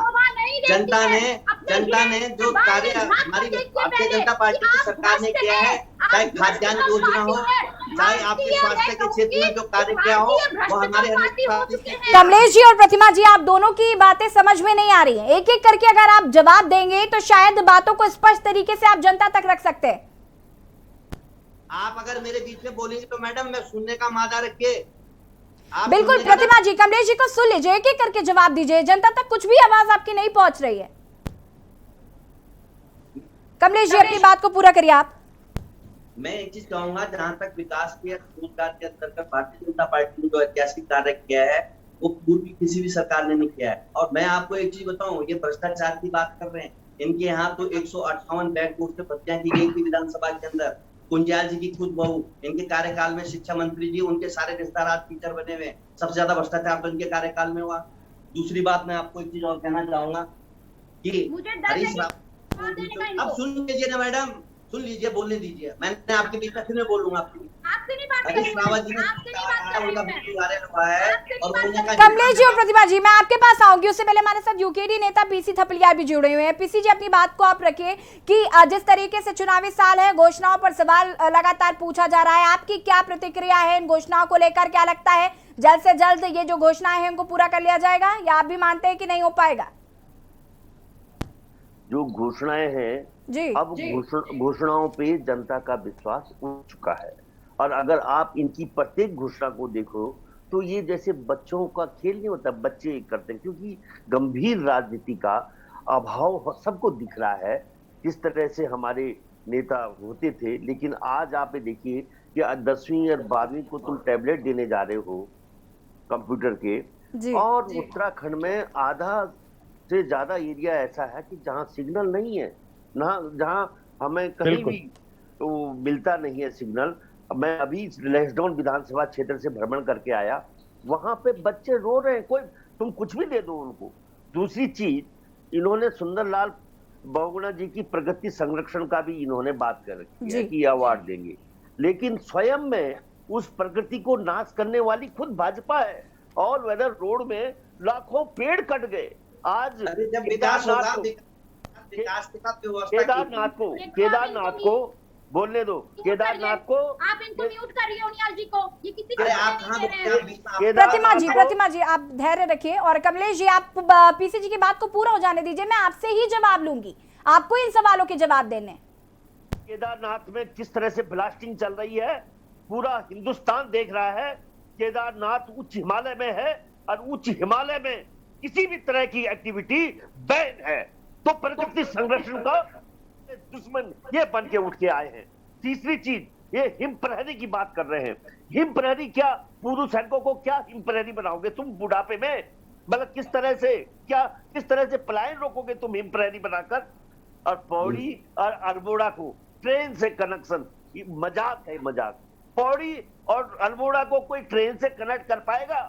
जनता ने जो कार्य हमारी भारतीय जनता पार्टी की सरकार ने किया है, चाहे खाद्यान्न योजना हो, चाहे आपके स्वास्थ्य के क्षेत्र में जो कार्य किया हो, वो हमारे हरीश रावत जी। कमलेश जी और प्रतिमा जी, आप दोनों की बातें समझ में नहीं आ रही हैं। एक एक करके अगर आप जवाब देंगे तो शायद बातों को स्पष्ट तरीके से आप जनता तक रख सकते हैं। आप अगर मेरे बीच में बोलेंगे तो मैडम मैं सुनने का मादा रखिए। बिल्कुल प्रतिमा जी, कमलेश जी को सुन लीजिए, एक एक करके जवाब दीजिए। जनता तक कुछ भी आवाज आपकी नहीं पहुंच रही है। कमलेश जी अपनी बात को पूरा करिए आप। मैं एक चीज कहूंगा, जहां तक विकास के रोजगार के अंतर्गत भारतीय जनता पार्टी ने जो ऐतिहासिक कार्य किया है, वो पूर्व किसी भी सरकार ने नहीं किया है। और मैं आपको एक चीज बताऊं, ये भ्रष्टाचार की बात कर रहे हैं, इनके यहाँ तो 158 बैंक पोस्ट प्रतियां की गई थी विधानसभा के अंदर। कुंजाल जी की खुद बहू, इनके कार्यकाल में शिक्षा मंत्री जी, उनके सारे रिश्तेदार आज टीचर बने हुए। सबसे ज्यादा भ्रष्टाचार तो इनके कार्यकाल में हुआ। दूसरी बात मैं आपको एक चीज और कहना चाहूंगा कि हरीश रावत, अब सुन लीजिए ना मैडम, सुन लीजिए, बोलने दीजिए। मैंने आपके बीच में फिर मैं बोलूंगा हरीश रावत जी ने कमलेश जी और प्रतिभा जी, मैं आपके पास आऊंगी, उससे पहले हमारे साथ यूकेडी नेता पीसी थपलियाल भी जुड़े हुए हैं। पीसी जी अपनी बात को आप रखिए कि जिस तरीके से चुनावी साल है, घोषणाओं पर सवाल लगातार पूछा जा रहा है, आपकी क्या प्रतिक्रिया है इन घोषणाओं को लेकर? क्या लगता है जल्द से जल्द ये जो घोषणाएं हैं उनको पूरा कर लिया जाएगा, या आप भी मानते हैं कि नहीं हो पाएगा? जो घोषणाएं हैं जी, अब घोषणाओं पे जनता का विश्वास उठ चुका है। और अगर आप इनकी प्रत्येक घोषणा को देखो तो ये जैसे बच्चों का खेल नहीं होता, बच्चे करते हैं, क्योंकि गंभीर राजनीति का अभाव सबको दिख रहा है। किस तरह से हमारे नेता होते थे, लेकिन आज आप देखिए कि 10वीं और 12वीं को तुम टैबलेट देने जा रहे हो कंप्यूटर के, और उत्तराखंड में आधा से ज्यादा एरिया ऐसा है कि जहां सिग्नल नहीं है, ना जहां हमें कहीं भी तो मिलता नहीं है सिग्नल। मैं अभी लैंसडाउन विधानसभा क्षेत्र से भ्रमण करके आया, वहां पे बच्चे रो रहे हैं, कोई तुम कुछ भी दे दो उनको। दूसरी चीज, इन्होंने सुंदरलाल बहुगुणा जी की प्रगति संरक्षण का भी इन्होंने बात कर रखी है कि अवार्ड देंगे, लेकिन स्वयं में उस प्रकृति को नाश करने वाली खुद भाजपा है। ऑल वेदर रोड में लाखों पेड़ कट गए। आज केदारनाथ को बोलने दो, केदारनाथ को आप इनको म्यूट करिए, उनियाल जी को। ये किसी प्रतिमा जी आप धैर्य रखिए, और कमलेश जी आप पीसी जी की बात को पूरा हो जाने दीजिए, मैं आपसे ही जवाब लूंगी, आपको इन सवालों के जवाब देने। केदारनाथ में किस तरह से ब्लास्टिंग चल रही है, पूरा हिंदुस्तान देख रहा है। केदारनाथ उच्च हिमालय में है, और उच्च हिमालय में किसी भी तरह की एक्टिविटी बैन है। तो प्रकृति संरक्षण का दुश्मन ये बन के उठ के आए हैं। तीसरी चीज, ये हिम प्रहरी की बात कर रहे हैं। हिम प्रहरी क्या, पूर्व सैनिकों को क्या हिम प्रहरी बनाओगे तुम बुढ़ापे में? मतलब किस तरह से पलायन रोकोगे तुम हिम प्रहरी बनाकर? और पौड़ी और अल्मोड़ा को ट्रेन से कनेक्शन, मजाक है मजाक। पौड़ी और अल्मोड़ा को कोई ट्रेन से कनेक्ट कर पाएगा?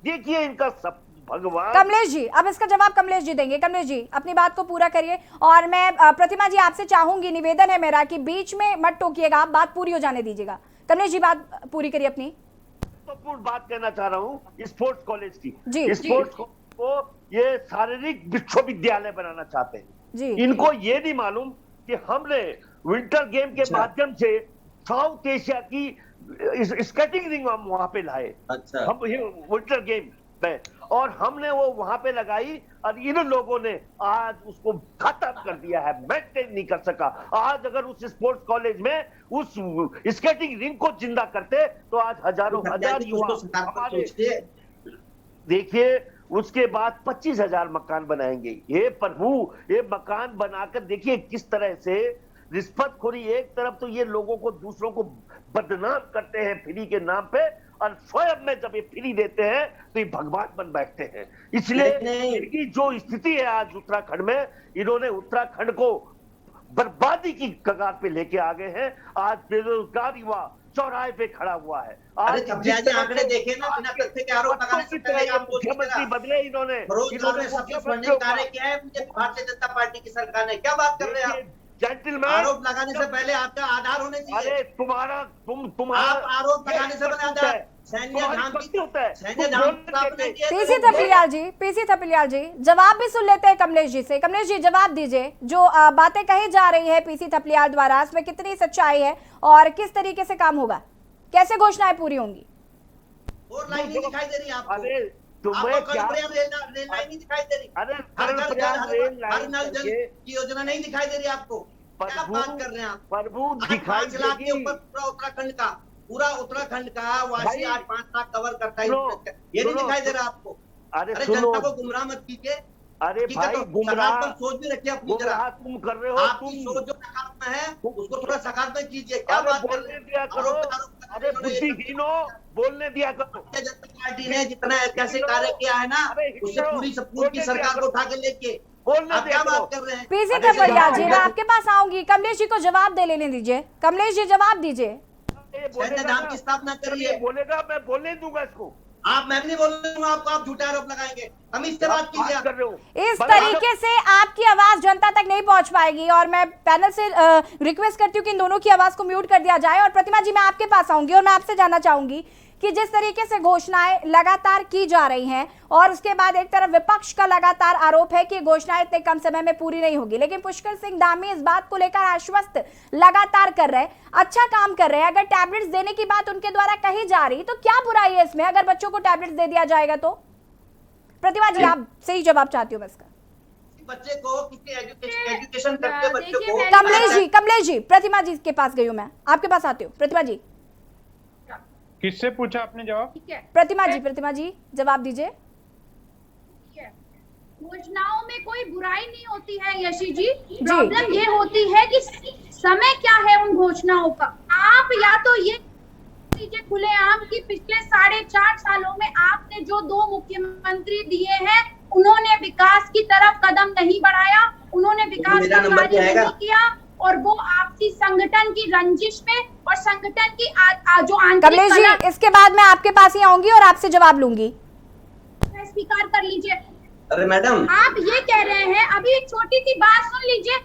देखिए इनका सब भगवान। कमलेश जी, अब इसका जवाब कमलेश जी देंगे। कमलेश जी अपनी बात को पूरा करिए, और मैं प्रतिमा जी आपसे चाहूंगी, निवेदन है मेरा कि बीच में मत टोकिएगा, आप बात पूरी हो जाने दीजिएगा। कमलेश जी बात पूरी करिए अपनी। तो पूर्ण बात कहना चाह रहा हूँ स्पोर्ट्स कॉलेज की। जी, स्पोर्ट्स को ये शारीरिक विश्वविद्यालय बनाना चाहते हैं जी। इनको ये नहीं मालूम कि हमने विंटर गेम के माध्यम से साउथ एशिया की स्केटिंग रिंग हम वहां पे लाए। अच्छा। हम विंटर गेम में, और हमने वो वहां पे लगाई, और इन लोगों ने आज उसको खत्म कर दिया है, मेंटेन नहीं कर सका। आज अगर उस स्पोर्ट्स कॉलेज में उस स्केटिंग रिंग को जिंदा करते तो आज हजारों हजार युवा, देखिए उसके बाद 25,000 मकान बनाएंगे। ये प्रभु, ये मकान बनाकर देखिए किस तरह से रिश्वतखोरी। एक तरफ तो ये लोगों को, दूसरों को बदनाम करते हैं फ्री के नाम पे, और स्वयं में जब ये फ्री देते हैं तो ये भगवान बन बैठते हैं। इसलिए इनकी जो स्थिति है आज उत्तराखंड में, इन्होंने उत्तराखंड को बर्बादी की कगार पे लेके आ गए हैं। आज बेरोजगार युवा चौराहे पे खड़ा हुआ है। आज आंकड़े देखे ना, बिना तथ्य के आरोप लगाने से पहले आप मुख्यमंत्री बदले इन्होंने सबसे फंडिंग कार्य किया है मुझे भारतीय जनता पार्टी की सरकार ने। क्या बात कर रहे हैं आप? जेंटलमैन, आरोप लगाने से पहले आपका आधार होने चाहिए। अरे तुम्हारा आप आरोप लगाने से पहले आधार, पीसी थपलियाल जी जवाब भी सुन लेते हैं कमलेश जी से। कमलेश जी जवाब दीजिए, जो बातें कही जा रही है पीसी थपलियाल द्वारा, इसमें कितनी सच्चाई है और किस तरीके से काम होगा, कैसे घोषणाएं पूरी होंगी? और लाइन नहीं दिखाई दे रही आपको? अरे तुम्हें क्या रेल लाइन नहीं दिखाई दे रही? अरे हर नल जल की योजना नहीं दिखाई दे रही आपको? क्या बात कर रहे हैं आप? प्रभु 5 लाख के ऊपर पूरा उत्तराखंड का वासी 8-5 लाख कवर करता है। ये नहीं दिखाई दे रहा आपको? अरे जनता को गुमराह मत कीजिए। अरे भाई गुमराह सोच भी रखिए अपनी, जरा तुम कर रहे हो। आपकी सोच जो नकारात्मक है उसको थोड़ा सकारात्मक कीजिए। क्या बात बोलने दिया करो? अरे बुद्धिहीनो, बोलने दिया करो। जनता पार्टी ने जितना ऐतिहासिक कार्य किया है ना, उससे पूरी सरकार को उठा के लेके आप क्या बात कर रहे हैं? पीसी थपलियाल जी मैं आपके पास आऊंगी, कमलेश जी को जवाब दे लेने दीजिए। कमलेश जी जवाब दीजिए। नाम की स्थापना करिए। बोलेगा, मैं बोलने दूंगा इसको। आप, मैं नहीं बोल रहा हूँ आपको, आप झूठे आरोप लगाएंगे। हम इससे बात कीजिए। इस तरीके से आपकी आवाज जनता तक नहीं पहुंच पाएगी, और मैं पैनल से रिक्वेस्ट करती हूँ कि इन दोनों की आवाज को म्यूट कर दिया जाए। और प्रतिमा जी मैं आपके पास आऊंगी, और मैं आपसे जानना चाहूंगी कि जिस तरीके से घोषणाएं लगातार की जा रही हैं, और उसके बाद एक तरफ विपक्ष का लगातार आरोप है कि घोषणाएं इतने कम समय में पूरी नहीं होगी, लेकिन पुष्कर सिंह धामी इस बात को लेकर आश्वस्त लगातार कर रहे हैं, अच्छा काम कर रहे हैं। अगर टैबलेट्स देने की बात उनके द्वारा कही जा रही तो क्या बुराई है इसमें, अगर बच्चों को टैबलेट्स दे दिया जाएगा तो? प्रतिमा जी आप सही जवाब चाहती हूँ मैं इसका। बच्चे को किसी एजुकेशन करके बच्चों को। कमलेश जी प्रतिमा जी के पास गई हूँ, मैं आपके पास आती हूँ। प्रतिमा जी किससे पूछा आपने जवाब? प्रतिमा जी जवाब दीजिए। योजनाओं में कोई बुराई नहीं होती है यशी जी, प्रॉब्लम ये होती है कि समय क्या है उन घोषणाओं का। आप या तो ये लीजिए खुलेआम कि पिछले 4.5 सालों में आपने जो 2 मुख्यमंत्री दिए हैं उन्होंने विकास की तरफ कदम नहीं बढ़ाया, उन्होंने विकास का कार्य नहीं किया, और वो आपसी संगठन की रंजिश में और संगठन की जो आंतरिक। कमलेश जी इसके बाद मैं आपके पास ही आऊंगी और आपसे जवाब लूंगी, स्वीकार कर लीजिए। अरे मैडम आप ये कह रहे हैं, अभी एक छोटी सी बात सुन लीजिए।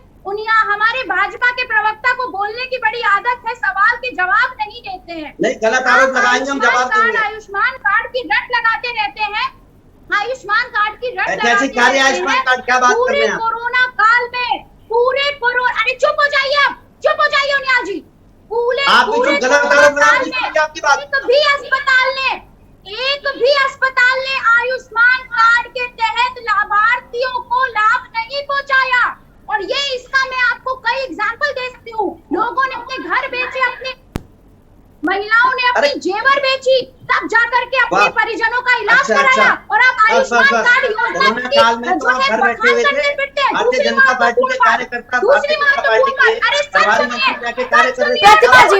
हमारे भाजपा के प्रवक्ता को बोलने की बड़ी आदत है, सवाल के जवाब नहीं देते हैं। नहीं, गलत आरोप लगाएंगे हम जवाब देंगे। आयुष्मान कार्ड की रट लगाते रहते हैं, आयुष्मान कार्ड की रट ऐतिहासिक कार्य आयुष्मान कार्ड, क्या बात कर रहे हैं? कोरोना काल में अरे चुप हो जाइए, आप चुप हो जाइए उनियाल जी। पूरे एक भी अस्पताल ने आयुष्मान कार्ड के तहत लाभार्थियों को लाभ नहीं पहुंचाया, और ये इसका मैं आपको कई एग्जांपल दे सकती हूँ। लोगों ने अपने घर बेचे, अपने महिलाओं ने अपनी जेवर बेची, तब जाकर के अपने परिजनों का इलाज कराया, और आप आयुष्मान कार्ड योजना भारतीय जनता पार्टी के कार्यकर्ता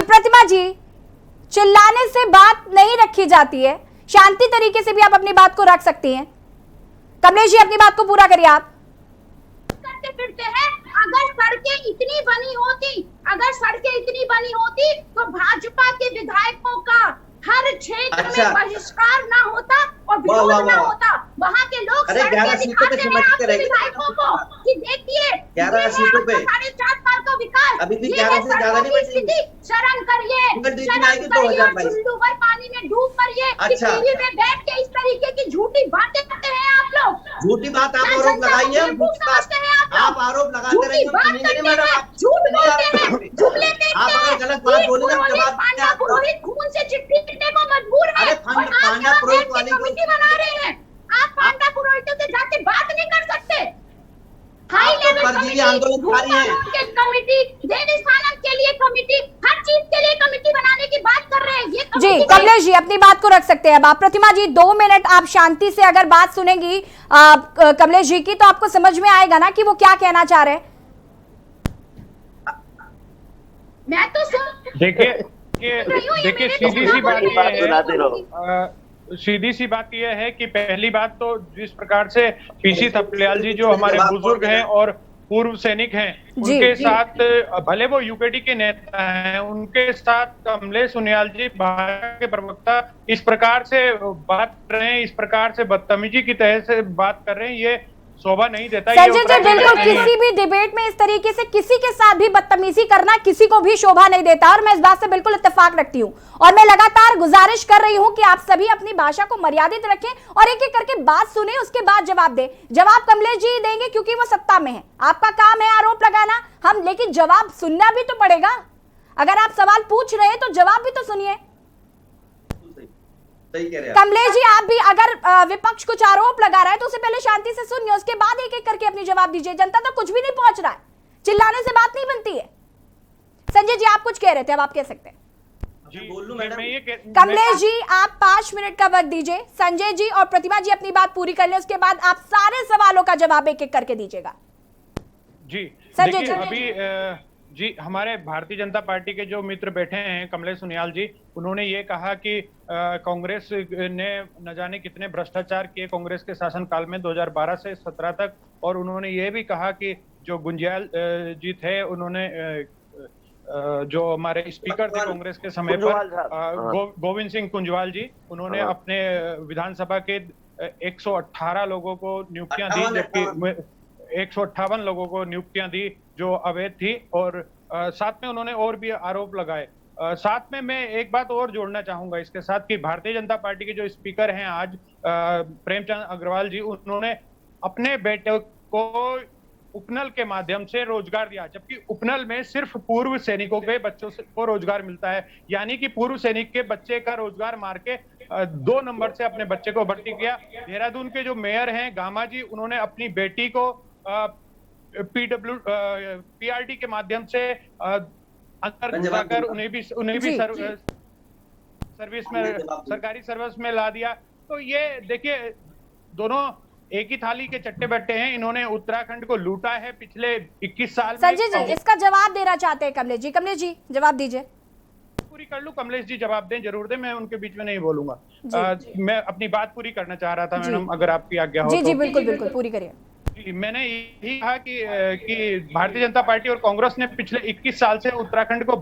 प्रतिमा जी चिल्लाने से बात नहीं रखी जाती है, शांति तरीके से भी आप अपनी बात को रख सकती हैं। कमलेश जी अपनी बात को पूरा करिए। आप करते फिरते हैं, अगर सड़कें इतनी बनी होती, अगर सड़कें इतनी बनी होती तो भाजपा के विधायकों का हर क्षेत्र में बहिष्कार ना होता और विरोध ना होता। वहाँ के लोग सड़कें दिखाते हैं आपके विधायकों को कि देखिए 11 सीटों पे 4.5 साल का विकास, अभी भी 11 से ज्यादा नहीं बची। शर्म करिए, चुल्लू भर पानी में डूब मरिए। टीवी में बैठ के इस तरीके की झूठी बातें करते हैं आप लोग। झूठी बात आप आरोप लगाइए, आप आरोप लगाते रहिए, झूठ बोलते हैं, जुमले फेंकते हैं। आप अगर गलत बात बोले ना जवाब पांडा पुरोहित खून से चिट्ठी लिखने को मजबूर है और आप कमेटी बना रहे हैं। आप पांडा पुरोहितों से जाके बात नहीं कर सकते। हाई लेवल कमेटी, देवस्थानम के लिए कमेटी, हर चीज के लिए कमेटी बनाने की बात कर रहे हैं। ये जी कमलेश जी अपनी बात को रख सकते हैं अब आप। प्रतिमा जी 2 मिनट आप शांति से अगर बात सुनेंगी कमलेश जी की, तो आपको समझ में आएगा ना कि वो क्या कहना चाह रहे हैं। मैं तो देखिए सीधी सी बात यह है कि पहली बात तो जिस प्रकार से पीसी थपलियाल जी जो हमारे बुजुर्ग हैं और पूर्व सैनिक हैं, उनके साथ भले वो यूकेडी के नेता हैं, उनके साथ कमलेश सुनियाल जी भाजपा के प्रवक्ता इस प्रकार से बात कर रहे हैं, इस प्रकार से बदतमीजी की तरह से बात कर रहे हैं, ये शोभा नहीं देता। संजय जी बिल्कुल किसी भी डिबेट में इस तरीके से किसी के साथ भी बदतमीजी करना किसी को भी शोभा नहीं देता, और मैं इस बात से बिल्कुल इत्तेफाक रखती हूँ। और मैं लगातार गुजारिश कर रही हूँ कि आप सभी अपनी भाषा को मर्यादित रखें और एक एक करके बात सुने, उसके बाद जवाब दें। जवाब कमलेश जी देंगे क्योंकि वो सत्ता में है, आपका काम है आरोप लगाना, हम लेकिन जवाब सुनना भी तो पड़ेगा। अगर आप सवाल पूछ रहे हैं तो जवाब भी तो सुनिए। कमलेश जी आप भी अगर विपक्ष कुछ आरोप लगा रहा है तो उसे पहले शांति से सुनिए, उसके बाद एक एक करके अपनी जवाब दीजिए। जनता तक कुछ भी नहीं पहुंच रहा है, चिल्लाने से बात नहीं बनती है। संजय जी आप कुछ कह रहे थे, अब आप कह सकते हैं। कमलेश जी आप 5 मिनट का वक्त दीजिए, संजय जी और प्रतिमा जी अपनी बात पूरी कर लें, उसके बाद आप सारे सवालों का जवाब एक एक करके दीजिएगा। जी संजय जी अभी जी हमारे भारतीय जनता पार्टी के जो मित्र बैठे हैं कमलेश सुनियाल जी, उन्होंने ये कहा कि कांग्रेस ने न जाने कितने भ्रष्टाचार किए कांग्रेस के शासनकाल में 2012 से 17 तक, और उन्होंने ये भी कहा कि जो गुंजियाल जी थे, उन्होंने जो हमारे स्पीकर थे कांग्रेस के समय पर गोविंद सिंह कुंजवाल जी, उन्होंने अपने विधानसभा के 118 लोगों को नियुक्तियां दी, जबकि 158 लोगों को नियुक्तियां दी जो अवैध थी, और साथ में उन्होंने और भी आरोप लगाए। साथ में मैं एक बात और जोड़ना चाहूंगा इसके साथ कि भारतीय जनता पार्टी के जो स्पीकर हैं आज प्रेमचंद अग्रवाल जी, उन्होंने अपने बेटे को उपनल के माध्यम से रोजगार दिया, जबकि उपनल में सिर्फ पूर्व सैनिकों के बच्चों को रोजगार मिलता है, यानी कि पूर्व सैनिक के बच्चे का रोजगार मार के 2 नंबर से अपने बच्चे को भर्ती किया। देहरादून के जो मेयर हैं गामा जी, उन्होंने अपनी बेटी को पीआरटी के माध्यम से अंदर घुसाकर उन्हें भी सर्विस में, सरकारी सर्विस में ला दिया। तो ये देखिए दोनों एक ही थाली के चट्टे बट्टे हैं, इन्होंने उत्तराखंड को लूटा है पिछले 21 साल में। संजय जी इसका जवाब देना चाहते हैं कमलेश जी। कमलेश जी जवाब दीजिए। पूरी कर लूं, कमलेश जी जवाब दें, जरूर दें, मैं उनके बीच में नहीं बोलूंगा। मैं अपनी बात पूरी करना चाह रहा था मैडम, अगर आपकी आज्ञा हो। जी बिल्कुल बिल्कुल पूरी करिए। मैंने यही कहा कि भारतीय जनता पार्टी और कांग्रेस ने पिछले 21 साल से उत्तराखंड को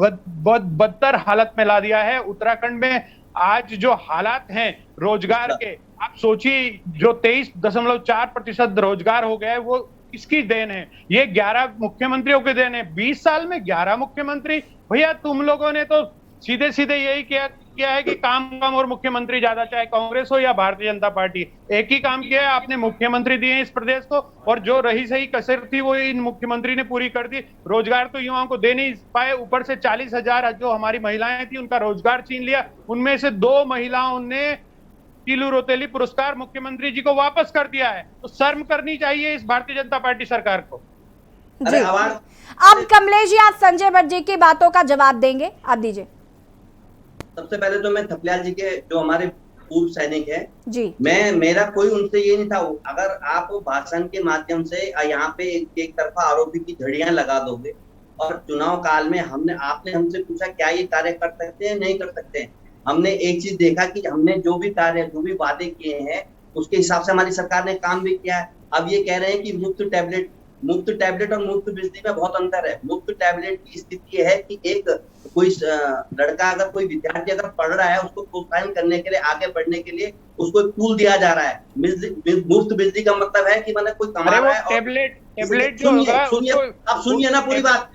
बदतर हालत में ला दिया है। उत्तराखंड में आज जो हालात हैं रोजगार के, आप सोचिए जो 23.4% रोजगार हो गया है, वो किसकी देन है? ये 11 मुख्यमंत्रियों की देन है। 20 साल में 11 मुख्यमंत्री। भैया तुम लोगों ने तो सीधे सीधे यही किया है कि काम और मुख्यमंत्री ज्यादा, चाहे कांग्रेस हो या भारतीय जनता पार्टी, एक ही काम किया है, आपने मुख्यमंत्री दिए इस प्रदेश को, और जो रही सही कसर थी वो इन मुख्यमंत्री ने पूरी कर दी। रोजगार तो युवाओं को दे नहीं पाए, ऊपर से 40,000 जो हमारी महिलाएं थी उनका रोजगार छीन लिया। उनमें से 2 महिलाओं ने टीलू रोतेली पुरस्कार मुख्यमंत्री जी को वापस कर दिया है। तो शर्म करनी चाहिए इस भारतीय जनता पार्टी सरकार को। जी अब कमलेश जी आप संजय भट्ट जी की बातों का जवाब देंगे, आप दीजिए। सबसे पहले तो मैं थपलियाल जी के जो हमारे पूर्व सैनिक हैं जी, मेरा कोई उनसे ये नहीं था। अगर आप भाषण के माध्यम से यहाँ पे एक तरफा आरोपी की झड़ियां लगा दोगे, और चुनाव काल में आपने हमसे पूछा क्या ये कार्य कर सकते हैं, नहीं कर सकते हैं। हमने एक चीज देखा कि हमने जो भी वादे किए हैं उसके हिसाब से हमारी सरकार ने काम भी किया है। अब ये कह रहे हैं कि मुफ्त टैबलेट मुफ्त टैबलेट और मुफ्त बिजली में बहुत अंतर है। मुफ्त टैबलेट की स्थिति ये है कि एक कोई लड़का अगर कोई विद्यार्थी अगर पढ़ रहा है उसको प्रोत्साहन करने के लिए, आगे बढ़ने के लिए उसको एक टूल दिया जा रहा है। मुफ्त बिजली का मतलब है कि मतलब कोई कमा रहा है। टैबलेट जो होगा सुनिए, आप सुनिए ना पूरी बात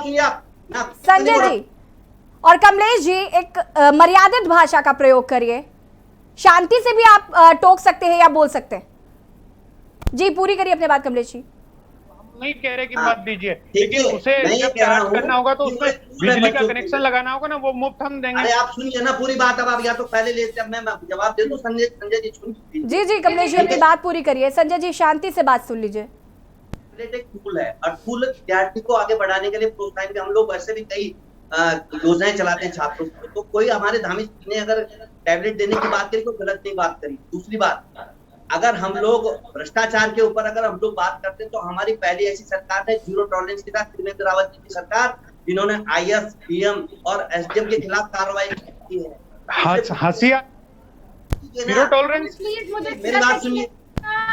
सुनिए आप संजय जी और कमलेश जी, एक मर्यादित भाषा का प्रयोग करिए। शांति से भी आप टोक सकते हैं या बोल सकते हैं। जी पूरी करिए अपनी बात कमलेश जी। नहीं कह रहे कि मत दीजिए, लेकिन उसे जब चार्ज करना होगा तो उसमें बिजली का कनेक्शन लगाना होगा ना, वो मुफ्त हम देंगे। अरे आप सुनिए ना पूरी बात। अब आप या तो पहले ले, जब मैं जवाब दे दूं संजय जी सुनिए। जी जी कमलेश जी अपनी बात पूरी करिए। संजय जी शांति से बात सुन लीजिए। एक टूल है और टूल विद्यार्थी को आगे बढ़ाने के लिए प्रोत्साहन के हम लोग वैसे भी कई योजनाएं चलाते हैं छात्रों को। तो कोई हमारे धामी ने अगर टैबलेट देने की बात करी तो गलत नहीं बात करी। दूसरी बात, अगर हम लोग भ्रष्टाचार के ऊपर अगर हम लोग बात करते हैं तो हमारी पहली ऐसी सरकार है जीरो टॉलरेंस के साथ, त्रिवेंद्र रावत जी की सरकार, जिन्होंने IAS, PM और SDM के खिलाफ कार्रवाई की है। हंसिया जीरो टॉलरेंस, मेरी बात सुनिए।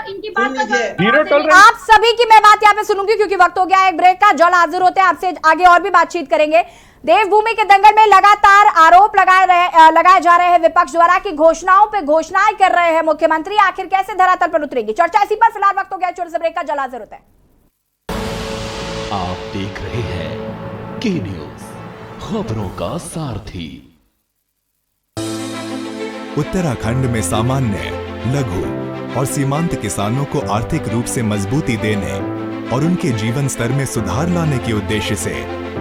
इनकी बात का जीरो टॉलरेंस। आप सभी की मैं बात यहाँ पे सुनूंगी क्योंकि वक्त हो गया है एक ब्रेक का। जल्द हाजिर होते हैं आपसे, आगे और भी बातचीत करेंगे। देवभूमि के दंगल में लगातार आरोप लगाए जा रहे हैं विपक्ष द्वारा कि घोषणाओं पे घोषणाएं कर रहे हैं मुख्यमंत्री। आखिर कैसे धरातल पर उतरेंगी, चर्चा इसी पर। फिलहाल वक्त हो गया छोटे से ब्रेक का, जल्द हाजिर होते हैं। आप देख रहे हैं के न्यूज, खबरों का सारथी। उत्तराखंड में सामान्य, लघु और सीमांत किसानों को आर्थिक रूप से मजबूती देने और उनके जीवन स्तर में सुधार लाने के उद्देश्य से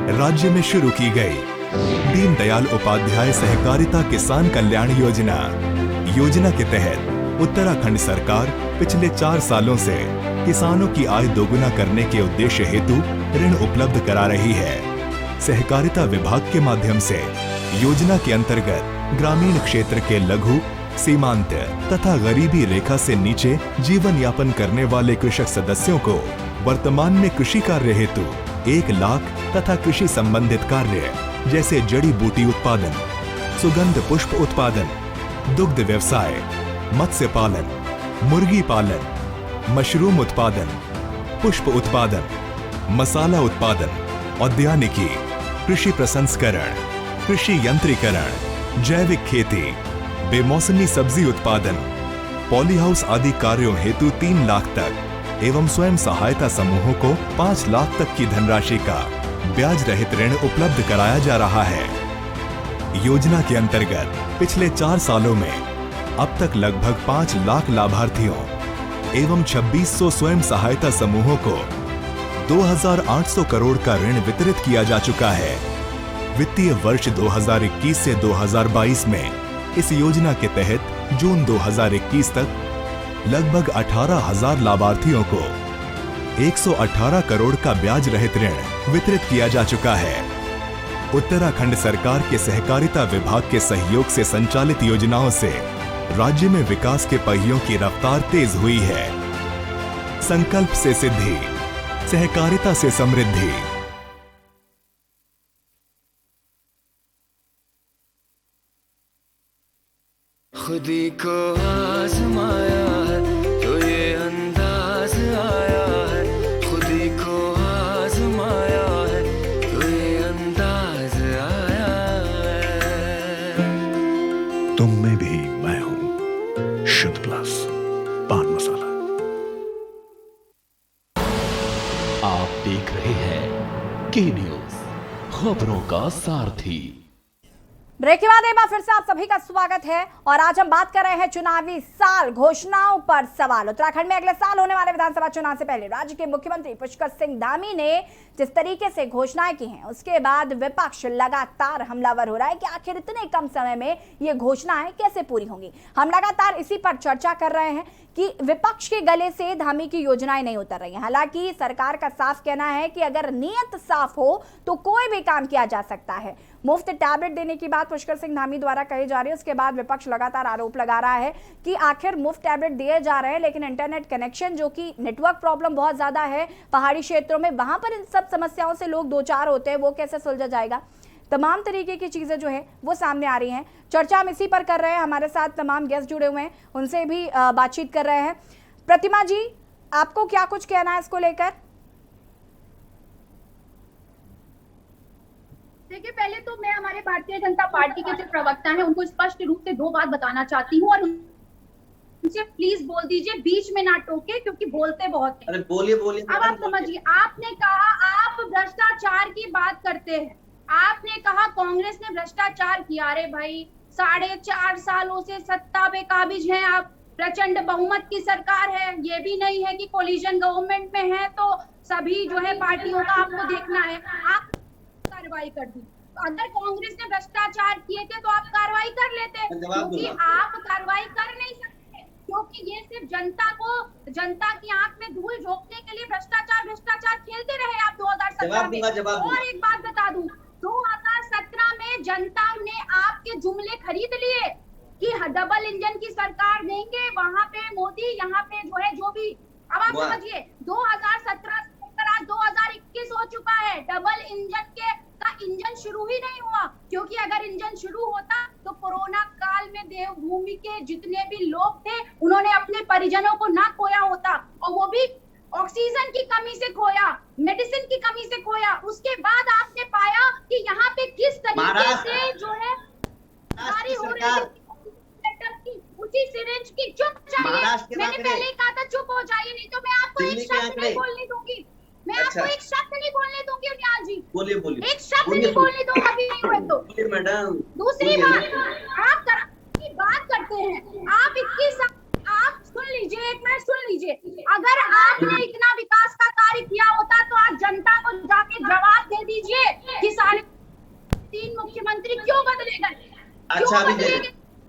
राज्य में शुरू की गई दीनदयाल उपाध्याय सहकारिता किसान कल्याण योजना। योजना के तहत उत्तराखंड सरकार पिछले 4 सालों से किसानों की आय दोगुना करने के उद्देश्य हेतु ऋण उपलब्ध करा रही है। सहकारिता विभाग के माध्यम से योजना के अंतर्गत ग्रामीण क्षेत्र के लघु, सीमांत तथा गरीबी रेखा से नीचे जीवन यापन करने वाले कृषक सदस्यों को वर्तमान में कृषि कार्य हेतु 1 लाख तथा कृषि संबंधित कार्य जैसे जड़ी बूटी उत्पादन, सुगंध पुष्प उत्पादन, दुग्ध व्यवसाय, मत्स्य पालन, मुर्गी पालन, मशरूम उत्पादन, पुष्प उत्पादन, मसाला उत्पादन, औद्यानिकी, कृषि प्रसंस्करण, कृषि यंत्रीकरण, जैविक खेती, बेमौसमी सब्जी उत्पादन, पॉलीहाउस आदि कार्यों हेतु 3 लाख तक एवं स्वयं सहायता समूहों को 5 लाख तक की धनराशि का ब्याज रहित ऋण उपलब्ध कराया जा रहा है। योजना के अंतर्गत पिछले 4 सालों में अब तक लगभग 5 लाख लाभार्थियों एवं 2600 स्वयं सहायता समूहों को 2800 करोड़ का ऋण वितरित किया जा चुका है। वित्तीय वर्ष 2021 से 2022 में इस योजना के तहत जून 2021 तक लगभग 18,000 लाभार्थियों को 118 करोड़ का ब्याज रहित ऋण वितरित किया जा चुका है। उत्तराखंड सरकार के सहकारिता विभाग के सहयोग से संचालित योजनाओं से राज्य में विकास के पहियों की रफ्तार तेज हुई है। संकल्प से सिद्धि, सहकारिता से समृद्धि। खुदी को आजमाया है तो ये अंदाज आया है, खुदी को आजमाया है तो ये अंदाज आया है। तुम में भी मैं हूं, शुद्ध प्लस पान मसाला। आप देख रहे हैं के न्यूज, खबरों का सारथी। ब्रेक के बाद एक बार फिर से आप सभी का स्वागत है और आज हम बात कर रहे हैं चुनावी साल, घोषणाओं पर सवाल। उत्तराखंड में अगले साल होने वाले विधानसभा चुनाव से पहले राज्य के मुख्यमंत्री पुष्कर सिंह धामी ने जिस तरीके से घोषणाएं की हैं, उसके बाद विपक्ष लगातार हमलावर हो रहा है कि आखिर इतने कम समय में ये घोषणाएं कैसे पूरी होंगी। हम लगातार इसी पर चर्चा कर रहे हैं कि विपक्ष के गले से धामी की योजनाएं नहीं उतर रही हैं। हालांकि सरकार का साफ कहना है कि अगर नीयत साफ हो तो कोई भी काम किया जा सकता है। मुफ्त टैबलेट देने की बात पुष्कर सिंह धामी द्वारा कही जा रही है। उसके बाद विपक्ष लगातार आरोप लगा रहा है कि आखिर मुफ्त टैबलेट दिए जा रहे हैं, लेकिन इंटरनेट कनेक्शन, जो कि नेटवर्क प्रॉब्लम बहुत ज्यादा है पहाड़ी क्षेत्रों में, वहां पर इन सब समस्याओं से लोग दो चार होते हैं, वो कैसे सुलझा जाएगा। तमाम तरीके की चीजें जो है वो सामने आ रही हैं। चर्चा हम इसी पर कर रहे हैं। हमारे साथ तमाम गेस्ट जुड़े हुए हैं, उनसे भी बातचीत कर रहे हैं। प्रतिमा जी, आपको क्या कुछ कहना है इसको लेकर? देखिए, पहले तो मैं हमारे भारतीय जनता पार्टी के जो प्रवक्ता हैं उनको स्पष्ट रूप से दो बात बताना चाहती हूँ, और उनसे प्लीज बोल दीजिए बीच में ना टोके, क्योंकि बोलते बहुत हैं। अरे बोलिए। अब आप समझिए, आपने कहा आप भ्रष्टाचार की बात करते हैं, आपने कहा कांग्रेस ने भ्रष्टाचार किया। अरे भाई, 4.5 सालों से सत्ता पे काबिज हैं आप, प्रचंड बहुमत की सरकार है, ये भी नहीं है कि कोलिजन गवर्नमेंट में है तो सभी जो है पार्टियों का आपको देखना है। आप कार्रवाई कर दी, अगर कांग्रेस ने भ्रष्टाचार किए थे तो आप कार्रवाई कर लेते, क्योंकि आप कार्रवाई कर नहीं सकते, क्योंकि ये सिर्फ जनता की आंख में धूल झोंकने के लिए भ्रष्टाचार खेलते रहे आप 2017 में। और एक बात बता दूं, 2017 में जनता ने आपके जुमले खरीद लिए कि डबल इंजन की सरकार देंगे, वहां पे मोदी, यहाँ पे जो है जो भी। अब आप समझिए, 2017 से लेकर आज 2021 हो चुका है, डबल इंजन का इंजन शुरू ही नहीं हुआ, क्योंकि अगर इंजन शुरू होता तो कोरोना काल में देवभूमि के जितने भी लोग थे उन्होंने अपने परिजनों को ना खोया होता, और वो भी ऑक्सीजन की कमी से खोया, मेडिसिन की कमी से खोया। उसके बाद आपने पाया कि यहाँ पे किस तरीके से जो है जारी हो रही है ऊंची सिरिंज की। चुप जाइए, मैंने पहले ही कहा था चुप हो जाइए, नहीं तो मैं आपको एक शब्द नहीं बोलने दूंगी, मैं आपको एक शब्द नहीं बोलने दूंगी। उन्याल जी बोलिए एक शब्द नहीं बोलने दूंगा अभी नहीं हुए तो। मैडम, दूसरी बात, आप की बात करते हैं, आप 21, आप सुन लीजिए, एक मिनट सुन लीजिए, अगर आपने इतना विकास का कार्य किया होता तो आज जनता को जाके जवाब दे दीजिए कि सारे 3 मुख्यमंत्री क्यों बदले गए। अच्छा,